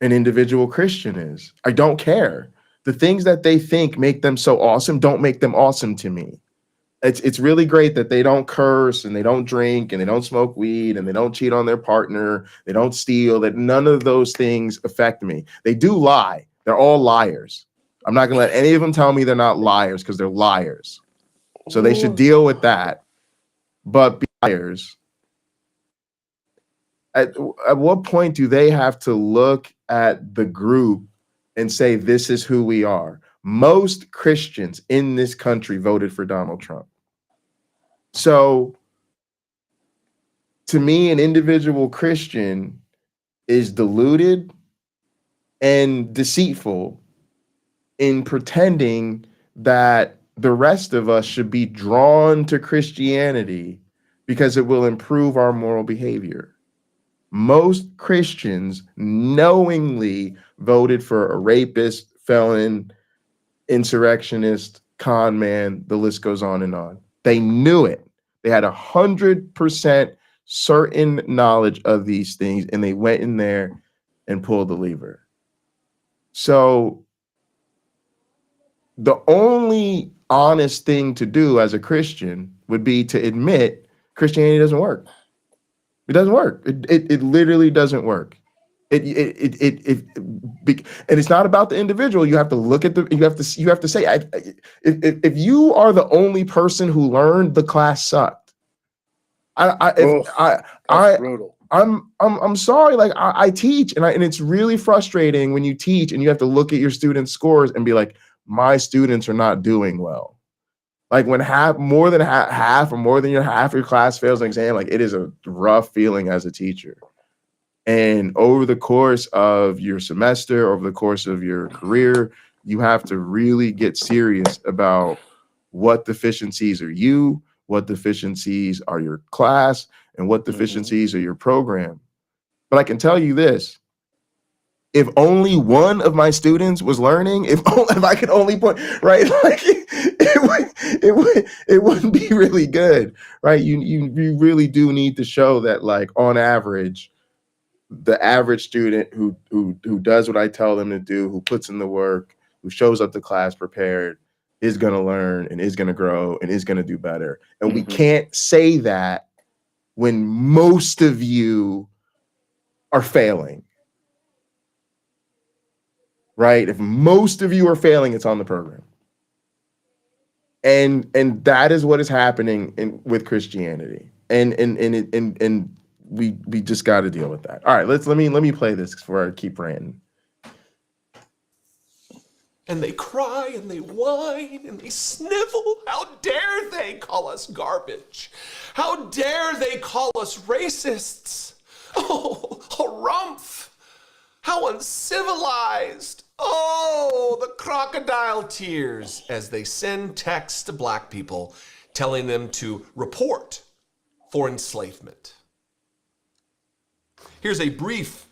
an individual Christian is. I don't care. The things that they think make them so awesome don't make them awesome to me. It's really great that they don't curse and they don't drink and they don't smoke weed and they don't cheat on their partner, they don't steal, that none of those things affect me. They do lie. They're all liars. I'm not going to let any of them tell me they're not liars because they're liars. So they should deal with that. But be liars. At what point do they have to look at the group and say, this is who we are? Most Christians in this country voted for Donald Trump. So to me, an individual Christian is deluded and deceitful in pretending that the rest of us should be drawn to Christianity because it will improve our moral behavior. Most Christians knowingly voted for a rapist, felon, insurrectionist, con man, the list goes on and on. They knew it. They had 100% certain knowledge of these things, and they went in there and pulled the lever. So the only honest thing to do as a Christian would be to admit Christianity doesn't work. It doesn't work. It literally doesn't work. And it's not about the individual. You have to look at you have to say, if you are the only person who learned, the class sucked. Brutal. I'm sorry. Like I teach, and it's really frustrating when you teach and you have to look at your students' scores and be like, my students are not doing well. Like when more than half your class fails an exam, like it is a rough feeling as a teacher. And over the course of your semester, over the course of your career, you have to really get serious about what deficiencies are you, what deficiencies are your class, and what deficiencies are your program. But I can tell you this. If only one of my students was learning, if I could only point, right, like it wouldn't be really good, right? You really do need to show that, like, on average, the average student who does what I tell them to do, who puts in the work, who shows up to class prepared, is going to learn and is going to grow and is going to do better. And we can't say that when most of you are failing. Right? If most of you are failing, it's on the program. And that is what is happening with Christianity. And we just got to deal with that. All right, let me play this before I keep ranting. And they cry and they whine and they snivel. How dare they call us garbage? How dare they call us racists? Oh, harumph! How uncivilized! Oh, the crocodile tears as they send texts to black people telling them to report for enslavement. Here's a brief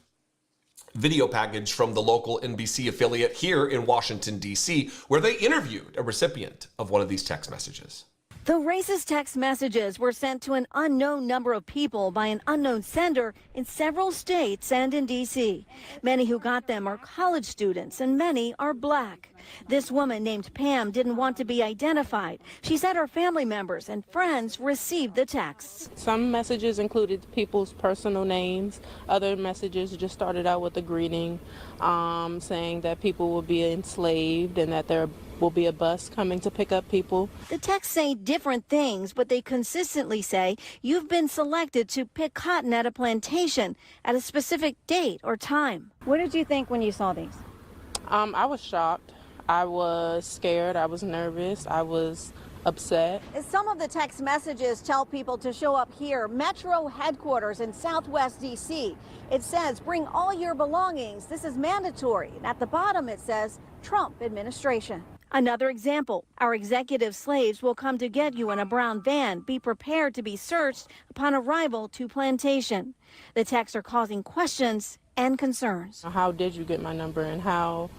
video package from the local NBC affiliate here in Washington, D.C., where they interviewed a recipient of one of these text messages. The racist text messages were sent to an unknown number of people by an unknown sender in several states and in D.C. Many who got them are college students and many are black. This woman named Pam didn't want to be identified. She said her family members and friends received the texts. Some messages included people's personal names. Other messages just started out with a greeting, saying that people will be enslaved and that there will be a bus coming to pick up people. The texts say different things, but they consistently say you've been selected to pick cotton at a plantation at a specific date or time. What did you think when you saw these? I was shocked. I was scared. I was nervous. I was upset. Some of the text messages tell people to show up here, Metro headquarters in Southwest D.C. It says, bring all your belongings. This is mandatory. And at the bottom it says, Trump administration. Another example, our executive slaves will come to get you in a brown van. Be prepared to be searched upon arrival to plantation. The texts are causing questions and concerns. How did you get my number, and how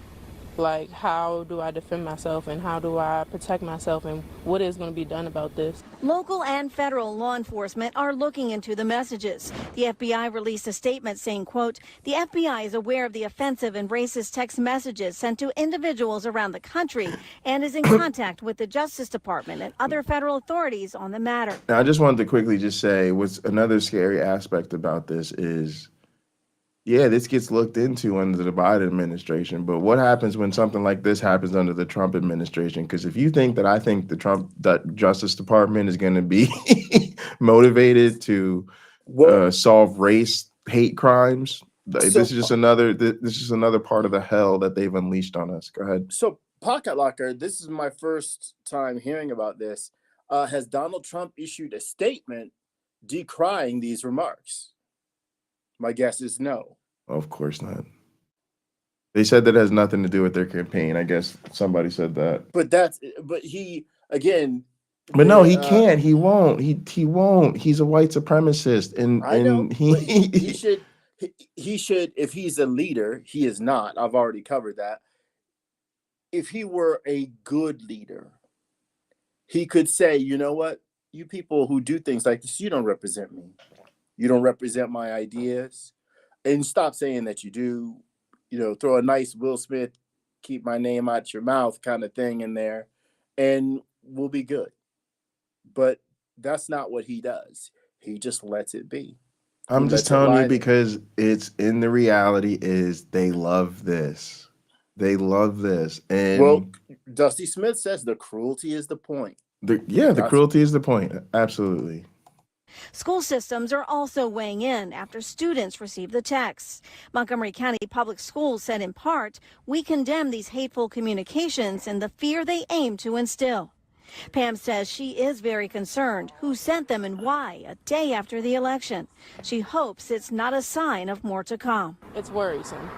do I defend myself, and how do I protect myself, and what is going to be done about this? Local and federal law enforcement are looking into the messages. The FBI released a statement saying, quote, the FBI is aware of the offensive and racist text messages sent to individuals around the country and is in contact with the Justice Department and other federal authorities on the matter. Now, I just wanted to quickly just say what's another scary aspect about this is, yeah, this gets looked into under the Biden administration, but what happens when something like this happens under the Trump administration? Because if you think that I think that Justice Department is going to be motivated to solve race hate crimes, this is just another part of the hell that they've unleashed on us. Go ahead. So, Pocket Locker, this is my first time hearing about this. Has Donald Trump issued a statement decrying these remarks? My guess is no. Of course not. They said that has nothing to do with their campaign. I guess somebody said that. But he, again. But no, he can't. He won't. He won't. He's a white supremacist, and I know. And he should. He should. If he's a leader, he is not. I've already covered that. If he were a good leader, he could say, you know what, you people who do things like this, you don't represent me. You don't represent my ideas, and stop saying that you do. Throw a nice Will Smith, keep my name out your mouth kind of thing in there, and we'll be good. But that's not what he does. He just lets it be. I'm just telling you because it's in the reality is they love this. They love this. And well, Dusty Smith says the cruelty is the point. The cruelty is the point. Absolutely. School systems are also weighing in after students received the texts. Montgomery County Public Schools said in part, we condemn these hateful communications and the fear they aim to instill. Pam says she is very concerned who sent them and why a day after the election. She hopes it's not a sign of more to come. It's worrisome.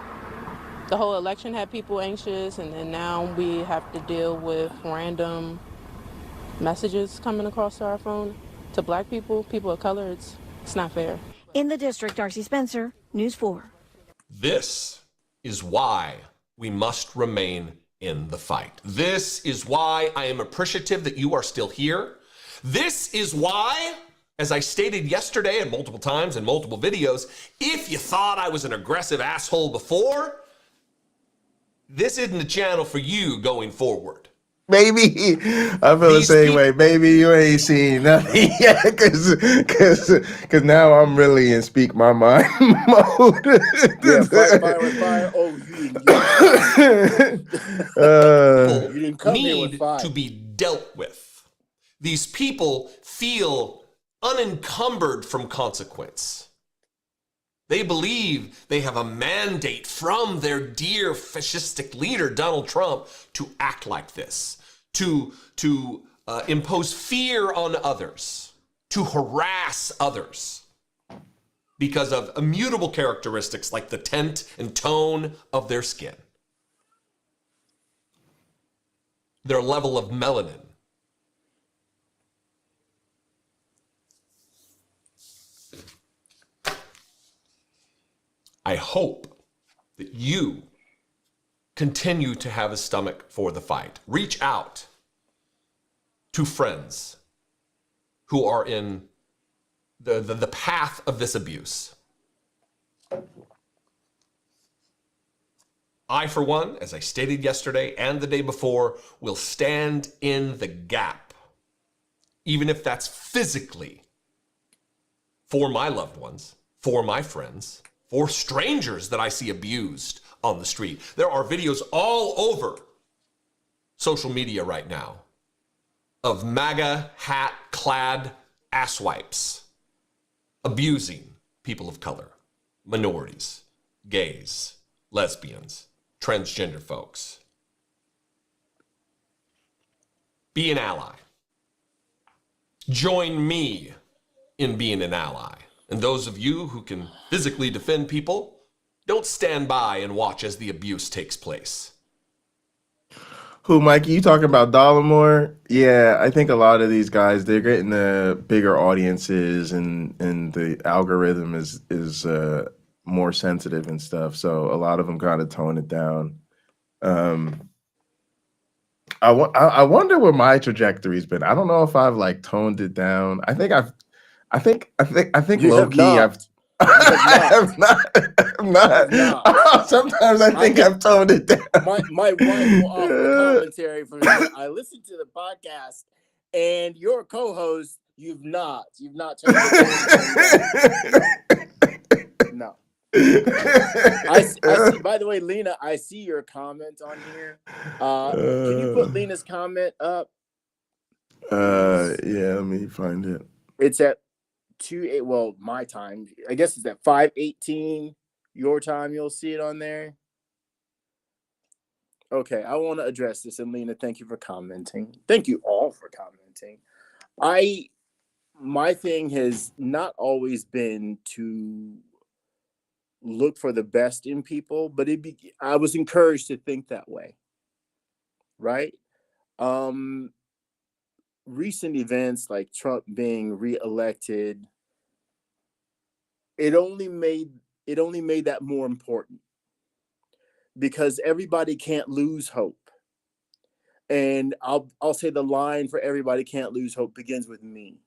The whole election had people anxious, and then now we have to deal with random messages coming across our phone. To black people, people of color, it's not fair. In the district, Darcy Spencer, News 4. This is why we must remain in the fight. This is why I am appreciative that you are still here. This is why, as I stated yesterday and multiple times in multiple videos, if you thought I was an aggressive asshole before, this isn't the channel for you going forward. Maybe I feel the same way. Maybe you ain't seen nothing yet, cause now I'm really in speak my mind mode. Yeah, fire. Oh, you didn't come here with fire. To be dealt with. These people feel unencumbered from consequence. They believe they have a mandate from their dear fascistic leader, Donald Trump, to act like this, to impose fear on others, to harass others because of immutable characteristics like the tint and tone of their skin, their level of melanin. I hope that you continue to have a stomach for the fight. Reach out to friends who are in the path of this abuse. I, for one, as I stated yesterday and the day before, will stand in the gap, even if that's physically, for my loved ones, for my friends, for strangers that I see abused on the street. There are videos all over social media right now of MAGA hat-clad asswipes abusing people of color, minorities, gays, lesbians, transgender folks. Be an ally. Join me in being an ally. And those of you who can physically defend people, don't stand by and watch as the abuse takes place. Who, Mikey? You talking about Dollamore? Yeah, I think a lot of these guys, they're getting the bigger audiences, and the algorithm is more sensitive and stuff. So a lot of them kind of tone it down. I wonder where my trajectory's been. I don't know if I've like toned it down. I think You low have key not. I have not. I'm not. not. Sometimes I think I've toned it down. My wife will offer commentary from here. I listened to the podcast, and your co-host, you've not turned it down. No. I see, by the way, Lena, I see your comment on here. Can you put Lena's comment up? Yeah, let me find it. It's at 2:08. Well, my time. I guess it's at 5:18 your time. You'll see it on there. Okay, I want to address this, and Lena, thank you for commenting. Thank you all for commenting. My thing has not always been to look for the best in people, but I was encouraged to think that way, right? Recent events like Trump being reelected, it only made that more important, because everybody can't lose hope. And I'll say the line for everybody can't lose hope begins with me.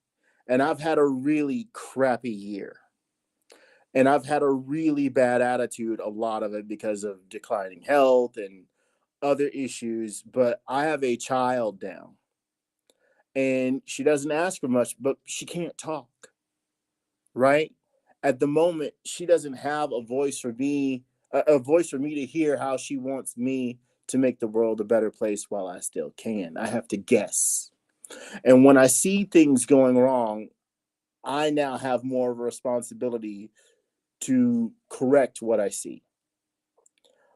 And I've had a really crappy year. And I've had a really bad attitude, a lot of it because of declining health and other issues. But I have a child now, and she doesn't ask for much, but she can't talk, right? At the moment, she doesn't have a voice for me to hear how she wants me to make the world a better place while I still can. I have to guess. And when I see things going wrong, I now have more of a responsibility to correct what I see.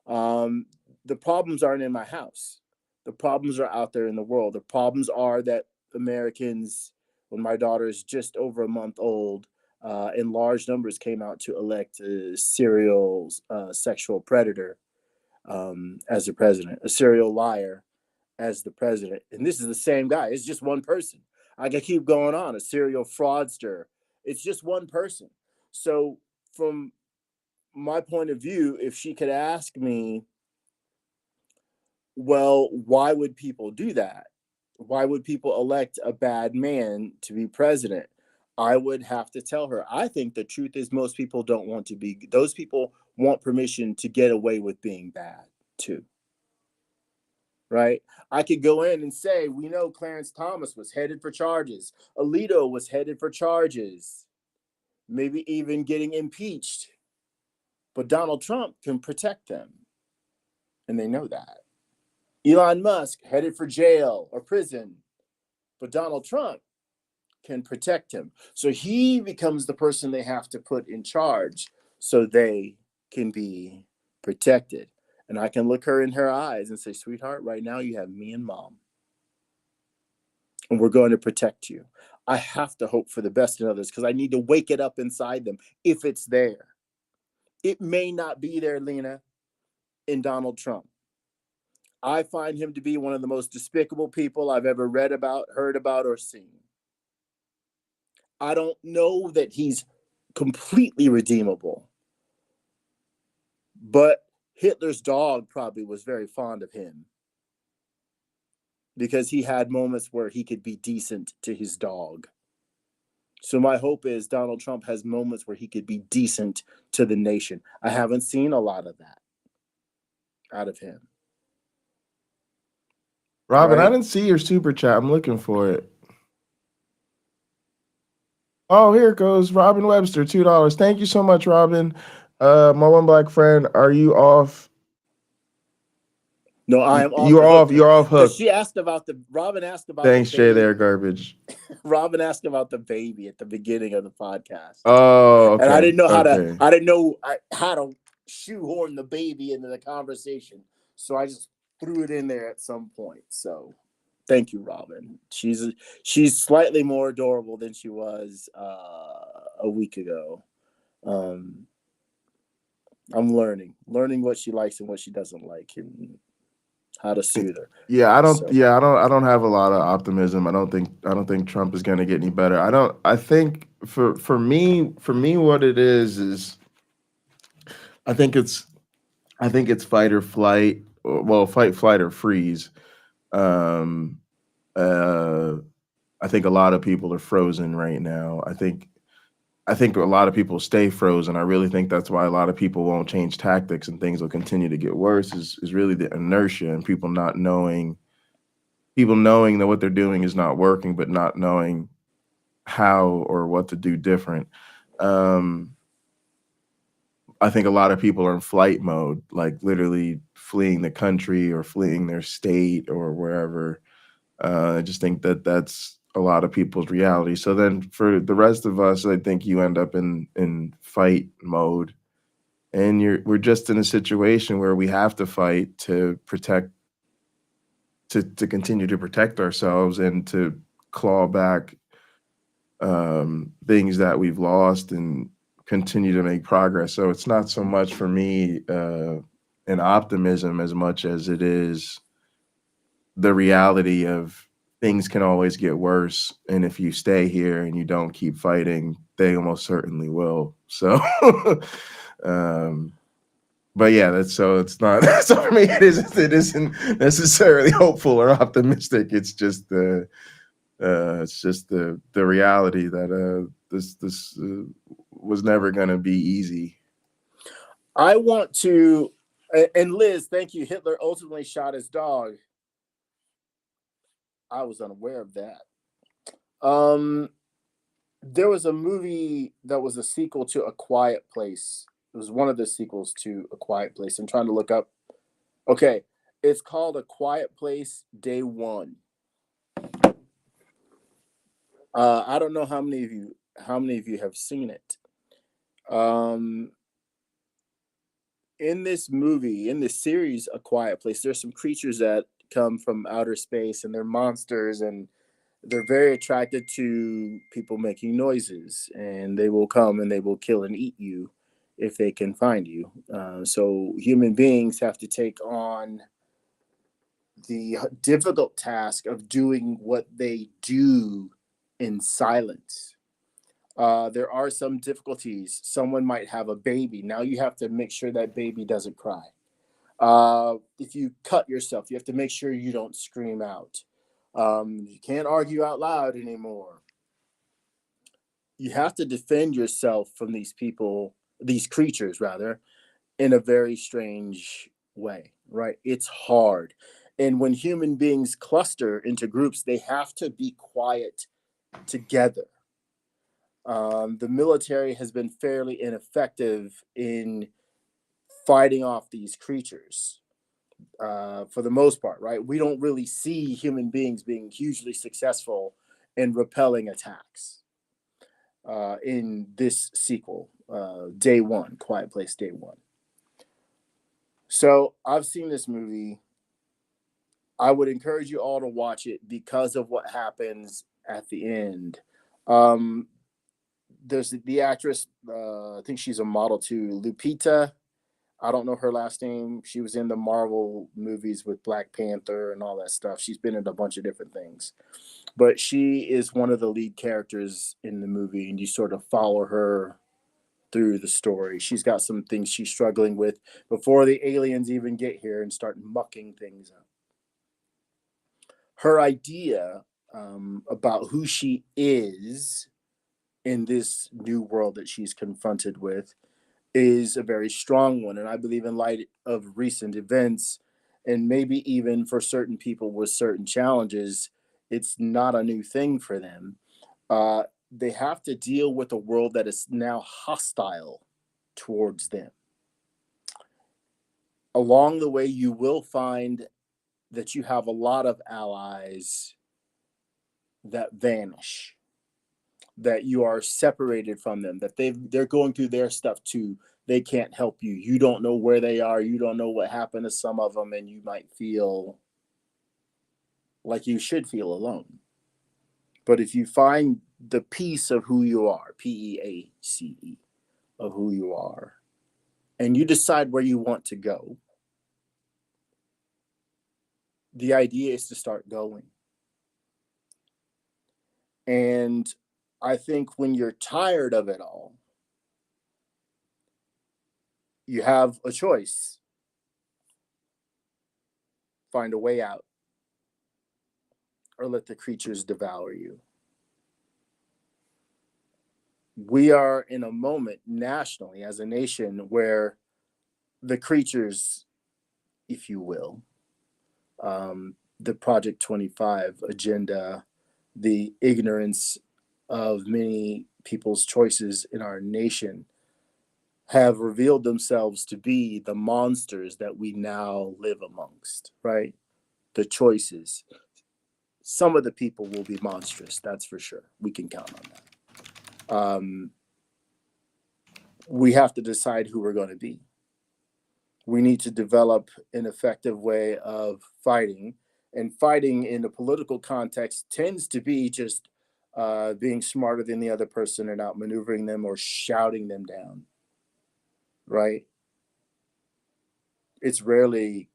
The problems aren't in my house. The problems are out there in the world. The problems are that Americans, when my daughter is just over a month old, in large numbers came out to elect a serial sexual predator as the president, a serial liar as the president. And this is the same guy. It's just one person. I can keep going on. A serial fraudster. It's just one person. So from my point of view, if she could ask me, well, why would people do that? Why would people elect a bad man to be president? I would have to tell her, I think the truth is most people don't want to be, those people want permission to get away with being bad too. Right? I could go in and say, we know Clarence Thomas was headed for charges. Alito was headed for charges, maybe even getting impeached. But Donald Trump can protect them. And they know that. Elon Musk headed for jail or prison. But Donald Trump can protect him. So he becomes the person they have to put in charge so they can be protected. And I can look her in her eyes and say, sweetheart, right now you have me and mom. And we're going to protect you. I have to hope for the best in others because I need to wake it up inside them if it's there. It may not be there, Lena, in Donald Trump. I find him to be one of the most despicable people I've ever read about, heard about, or seen. I don't know that he's completely redeemable. But Hitler's dog probably was very fond of him because he had moments where he could be decent to his dog. So my hope is Donald Trump has moments where he could be decent to the nation. I haven't seen a lot of that out of him. Robin, I Right? didn't see your super chat. I'm looking for it. Oh, here it goes. Robin Webster, $2. Thank you so much, Robin. My one black friend, are you off? No, I am off You're the hook off. You're off because hook. she asked about Robin asked about the Thanks, Jay. baby. There, garbage. Robin asked about the baby at the beginning of the podcast. Oh, okay. And I didn't know how to shoehorn the baby into the conversation. So I just threw it in there at some point. So thank you, Robin. She's slightly more adorable than she was a week ago. I'm learning what she likes and what she doesn't like and how to soothe her. Yeah, I don't. So- Yeah, I don't have a lot of optimism. I don't think Trump is going to get any better. I think for me, what it is I think it's fight or flight. Well, fight, flight, or freeze. Um, I think a lot of people are frozen right now. I think a lot of people stay frozen. I really think that's why a lot of people won't change tactics and things will continue to get worse. Is really the inertia and people knowing that what they're doing is not working, but not knowing how or what to do different. I think a lot of people are in flight mode, like literally fleeing the country or fleeing their state or wherever. I just think that that's a lot of people's reality. So then for the rest of us, I think you end up in fight mode, and we're just in a situation where we have to fight to protect, to continue to protect ourselves and to claw back things that we've lost and continue to make progress. So it's not so much for me an optimism as much as it is the reality of things can always get worse. And if you stay here and you don't keep fighting, they almost certainly will. So, but yeah, it's not, so for me, it isn't necessarily hopeful or optimistic. It's just the reality that this was never going to be easy. I want to, and Liz, thank you. Hitler ultimately shot his dog. I was unaware of that. There was a movie that was a sequel to A Quiet Place. It was one of the sequels to A Quiet Place. I'm trying to look up. Okay, it's called A Quiet Place Day One. I don't know how many of you have seen it. In this movie, in this series, A Quiet Place, there's some creatures that come from outer space, and they're monsters, and they're very attracted to people making noises, and they will come and they will kill and eat you if they can find you. So human beings have to take on the difficult task of doing what they do in silence. There are some difficulties. Someone might have a baby. Now you have to make sure that baby doesn't cry. If you cut yourself, you have to make sure you don't scream out. You can't argue out loud anymore. You have to defend yourself from these creatures, rather, in a very strange way, right? It's hard. And when human beings cluster into groups, they have to be quiet together. The military has been fairly ineffective in fighting off these creatures for the most part, right? We don't really see human beings being hugely successful in repelling attacks in this sequel, Day One, Quiet Place Day One. So I've seen this movie. I would encourage you all to watch it because of what happens at the end. There's the actress, I think she's a model too, Lupita. I don't know her last name. She was in the Marvel movies with Black Panther and all that stuff. She's been in a bunch of different things. But she is one of the lead characters in the movie, and you sort of follow her through the story. She's got some things she's struggling with before the aliens even get here and start mucking things up. Her idea about who she is in this new world that she's confronted with is a very strong one. And I believe in light of recent events, and maybe even for certain people with certain challenges, it's not a new thing for them. They have to deal with a world that is now hostile towards them. Along the way, you will find that you have a lot of allies that vanish, that you are separated from them, that they're going through their stuff too. They can't help you. You don't know where they are. You don't know what happened to some of them, and you might feel like you should feel alone. But if you find the peace of who you are, Peace, of who you are, and you decide where you want to go, the idea is to start going. And I think when you're tired of it all, you have a choice. Find a way out, or let the creatures devour you. We are in a moment nationally as a nation where the creatures, if you will, the Project 25 agenda, the ignorance of many people's choices in our nation have revealed themselves to be the monsters that we now live amongst, right? The choices. Some of the people will be monstrous, that's for sure. We can count on that. We have to decide who we're going to be. We need to develop an effective way of fighting. And fighting in a political context tends to be just being smarter than the other person and outmaneuvering them or shouting them down, right? It's rarely,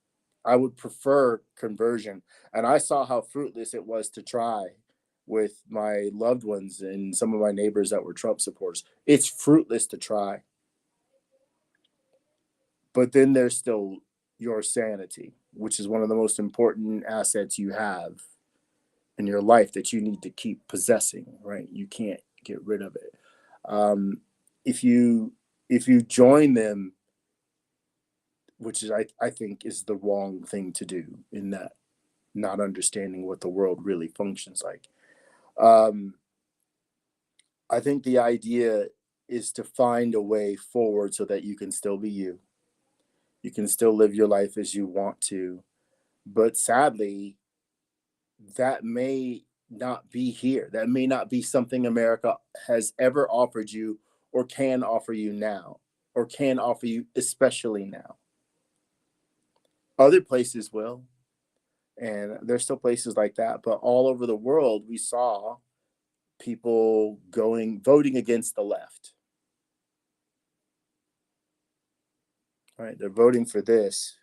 I would prefer conversion. And I saw how fruitless it was to try with my loved ones and some of my neighbors that were Trump supporters. It's fruitless to try. But then there's still your sanity, which is one of the most important assets you have in your life that you need to keep possessing, right? You can't get rid of it. If you join them, which is I think is the wrong thing to do, in that not understanding what the world really functions like. I think the idea is to find a way forward so that you can still be you. You can still live your life as you want to. But sadly, that may not be here. That may not be something America has ever offered you or can offer you now, or can offer you especially now. Other places will, and there's still places like that, but all over the world we saw people voting against the left. All right, they're voting for this,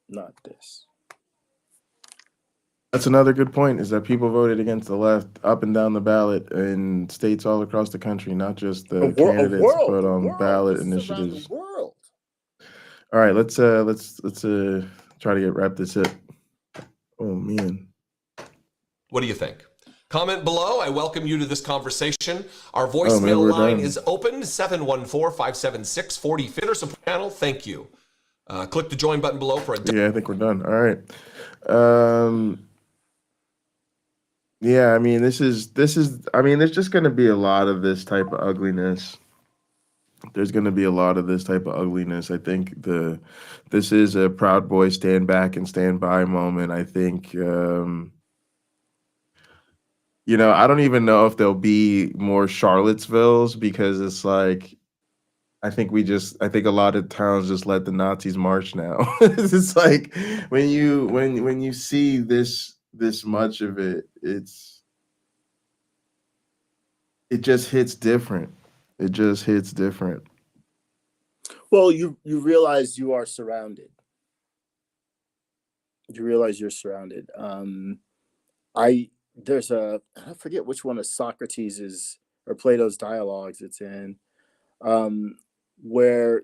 not this. That's another good point, is that people voted against the left up and down the ballot in states all across the country, not just the candidates, but ballot This initiatives. is around the world. All right, let's try to wrap this up. Oh man. What do you think? Comment below. I welcome you to this conversation. Our man, voicemail we're line done. is open, 714-576-4050. Or support channel. Thank you. Click the join button below for a... Yeah, I think we're done. All right. Yeah, I mean, this is I mean, there's just going to be a lot of this type of ugliness. There's going to be a lot of this type of ugliness. I think this is a Proud Boy stand back and stand by moment. I think you know, I don't even know if there'll be more Charlottesvilles, because it's like, I think a lot of towns just let the Nazis march now. It's like when you see this much of it, it just hits different. It just hits different. Well, you realize you are surrounded. You realize you're surrounded. I forget which one of Socrates's or Plato's Dialogues it's in, where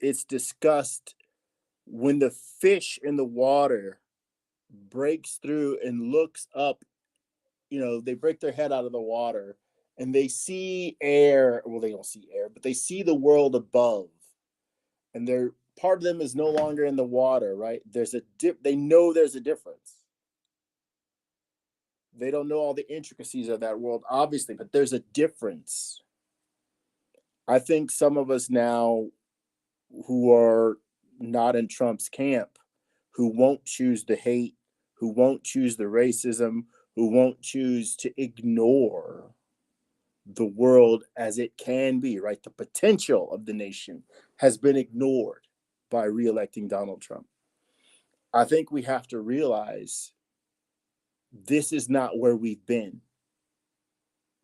it's discussed when the fish in the water breaks through and looks up, they break their head out of the water and they see air. Well, they don't see air, but they see the world above, and part of them is no longer in the water, right? They know there's a difference. They don't know all the intricacies of that world, obviously, but there's a difference. I think some of us now who are not in Trump's camp, who won't choose the hate, who won't choose the racism, who won't choose to ignore the world as it can be, right? The potential of the nation has been ignored by re-electing Donald Trump. I think we have to realize this is not where we've been.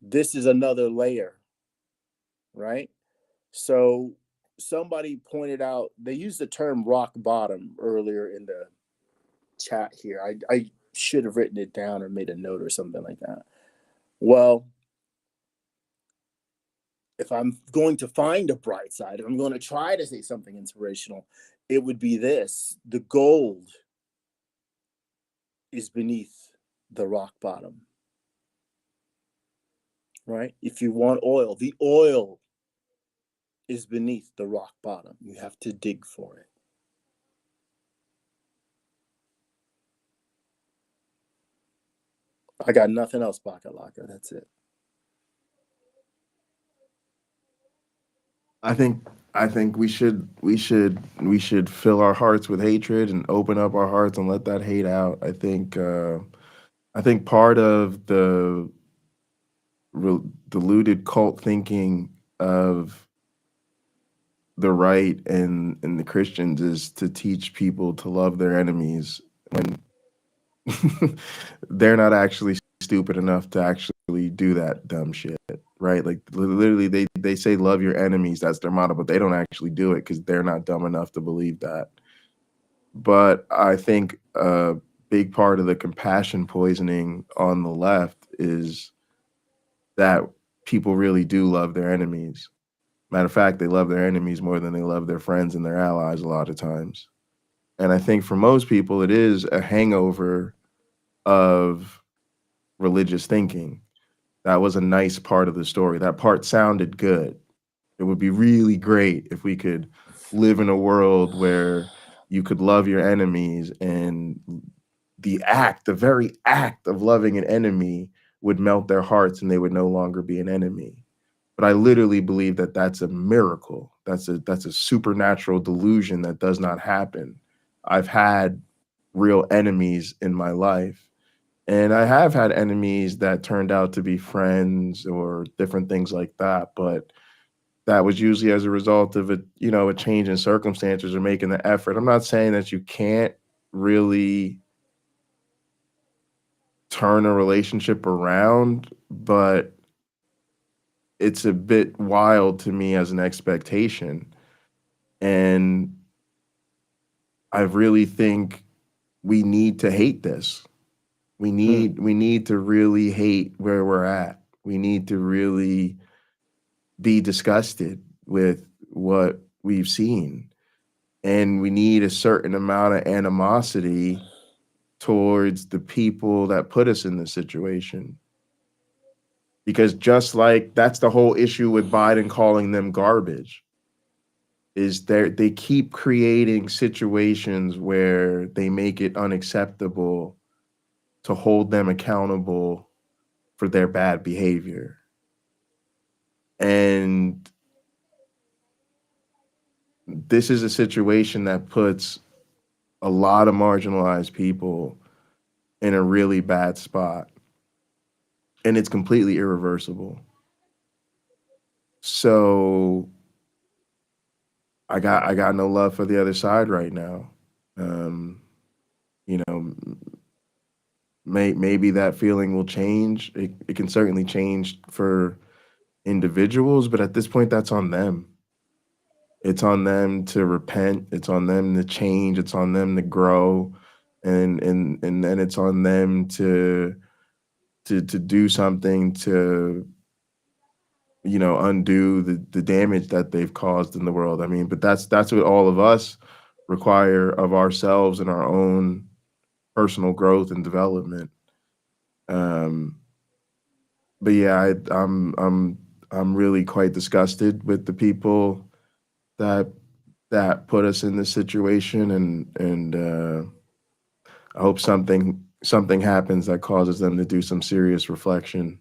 This is another layer, right? So somebody pointed out, they used the term rock bottom earlier in the chat here. I should have written it down or made a note or something like that. Well, if I'm going to find a bright side, if I'm going to try to say something inspirational, it would be this: the gold is beneath the rock bottom, right? If you want oil, the oil is beneath the rock bottom. You have to dig for it. I got nothing else, Baka Laka. That's it. I think we should fill our hearts with hatred and open up our hearts and let that hate out. I think part of the deluded cult thinking of the right and the Christians is to teach people to love their enemies when they're not actually stupid enough to actually do that dumb shit, right? Like literally they say love your enemies, that's their motto, but they don't actually do it because they're not dumb enough to believe that. But I think a big part of the compassion poisoning on the left is that people really do love their enemies. Matter of fact, they love their enemies more than they love their friends and their allies a lot of times. And I think for most people, it is a hangover of religious thinking. That was a nice part of the story. That part sounded good. It would be really great if we could live in a world where you could love your enemies, and the very act of loving an enemy would melt their hearts and they would no longer be an enemy. But I literally believe that that's a miracle. That's a supernatural delusion that does not happen. I've had real enemies in my life, and I have had enemies that turned out to be friends or different things like that. But that was usually as a result of a change in circumstances or making the effort. I'm not saying that you can't really turn a relationship around, but it's a bit wild to me as an expectation. And I really think we need to hate this. We need to really hate where we're at. We need to really be disgusted with what we've seen. And we need a certain amount of animosity towards the people that put us in this situation. Because just like that's the whole issue with Biden calling them garbage, is they keep creating situations where they make it unacceptable to hold them accountable for their bad behavior. And this is a situation that puts a lot of marginalized people in a really bad spot. And it's completely irreversible. So I got no love for the other side right now. Maybe that feeling will change. It can certainly change for individuals, but at this point, that's on them. It's on them to repent. It's on them to change. It's on them to grow, and then it's on them to do something to you know, undo the damage that they've caused in the world. I mean, but that's what all of us require of ourselves and our own personal growth and development. Um, but yeah, I'm really quite disgusted with the people that put us in this situation, and I hope something happens that causes them to do some serious reflection.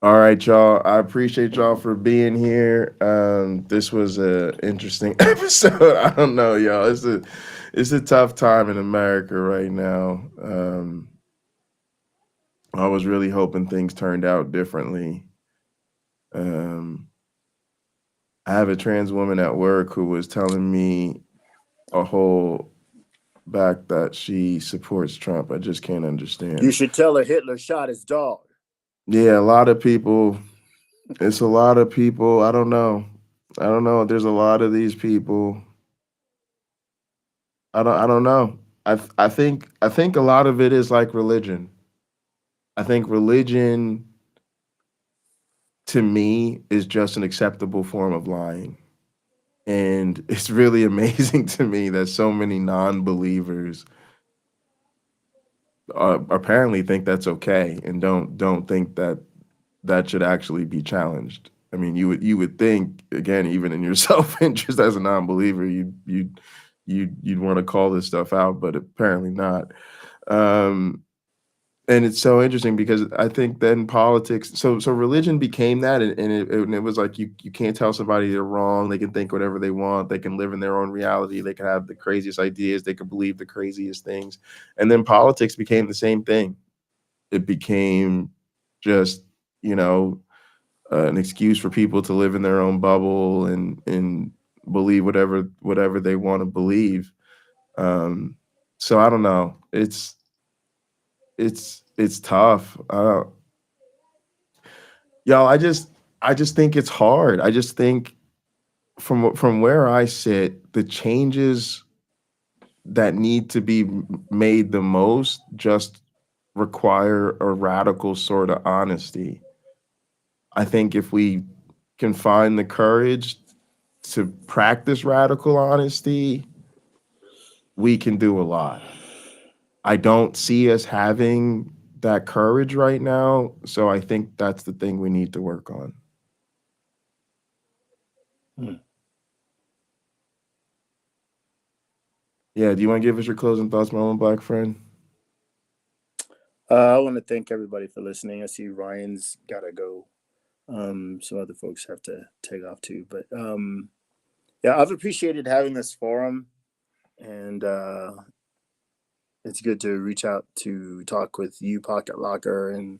All right, y'all. I appreciate y'all for being here. This was a interesting episode. I don't know, y'all. It's a tough time in America right now. I was really hoping things turned out differently. Um, I have a trans woman at work who was telling me a whole back that she supports Trump. I just can't understand. You should tell her Hitler shot his dog. Yeah, a lot of people. It's a lot of people. I don't know. There's a lot of these people. I don't know. I think a lot of it is like religion. I think religion to me is just an acceptable form of lying. And it's really amazing to me that so many non-believers apparently think that's okay and don't think that that should actually be challenged. I mean, you would think, again, even in your self-interest as a non-believer, you'd want to call this stuff out, but apparently not. And it's so interesting because I think then politics, so religion became that, and it was like you can't tell somebody they're wrong. They can think whatever they want. They can live in their own reality. They can have the craziest ideas. They can believe the craziest things. And then politics became the same thing. It became just, you know, an excuse for people to live in their own bubble and believe whatever they want to believe. So I don't know. It's tough. Y'all, I just think it's hard. I just think from where I sit, the changes that need to be made the most just require a radical sort of honesty. I think if we can find the courage to practice radical honesty, we can do a lot. I don't see us having that courage right now, so I think that's the thing we need to work on. Yeah, do you want to give us your closing thoughts, my own black friend? I want to thank everybody for listening. I see Ryan's got to go. Some other folks have to take off too. But yeah, I've appreciated having this forum, and it's good to reach out to talk with you, Pocket Locker, and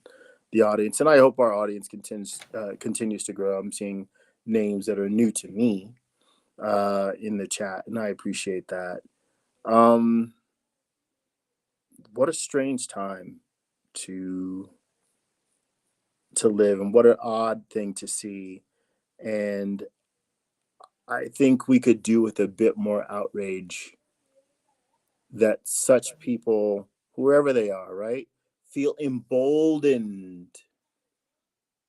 the audience. And I hope our audience continues to grow. I'm seeing names that are new to me in the chat, and I appreciate that. What a strange time to live, and what an odd thing to see. And I think we could do with a bit more outrage that such people, whoever they are, right, feel emboldened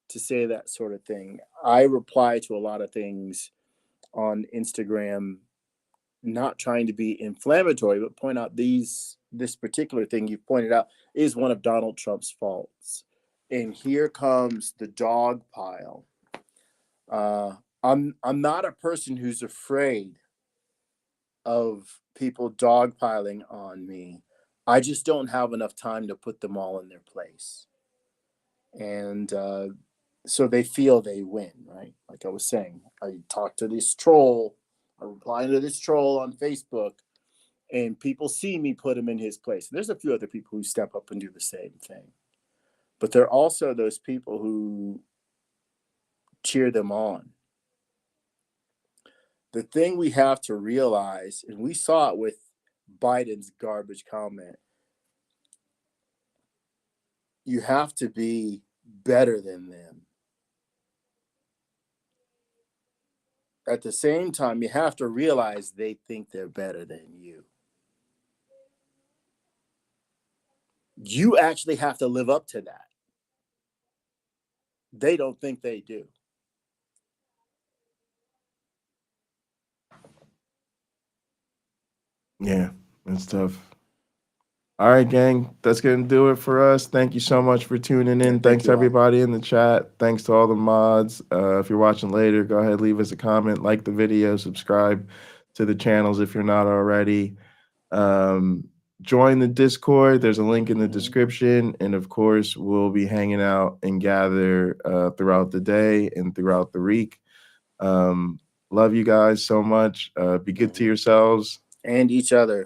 to say that sort of thing. I reply to a lot of things on Instagram, not trying to be inflammatory, but point out this particular thing you've pointed out is one of Donald Trump's faults. And here comes the dog pile. I'm not a person who's afraid of people dogpiling on me. I just don't have enough time to put them all in their place. And so they feel they win, right? Like I was saying, I talk to this troll, I reply to this troll on Facebook, and people see me put him in his place. And there's a few other people who step up and do the same thing. But there are also those people who cheer them on. The thing we have to realize, and we saw it with Biden's garbage comment, you have to be better than them. At the same time, you have to realize they think they're better than you. You actually have to live up to that. They don't think they do. Yeah, that's tough. All right, gang, that's going to do it for us. Thank you so much for tuning in. Thanks, you all. everybody in the chat. Thanks to all the mods. If you're watching later, go ahead, leave us a comment, like the video, subscribe to the channels if you're not already. Join the Discord. There's a link in the description. And, of course, we'll be hanging out and gather throughout the day and throughout the week. Love you guys so much. Be good to yourselves. And each other.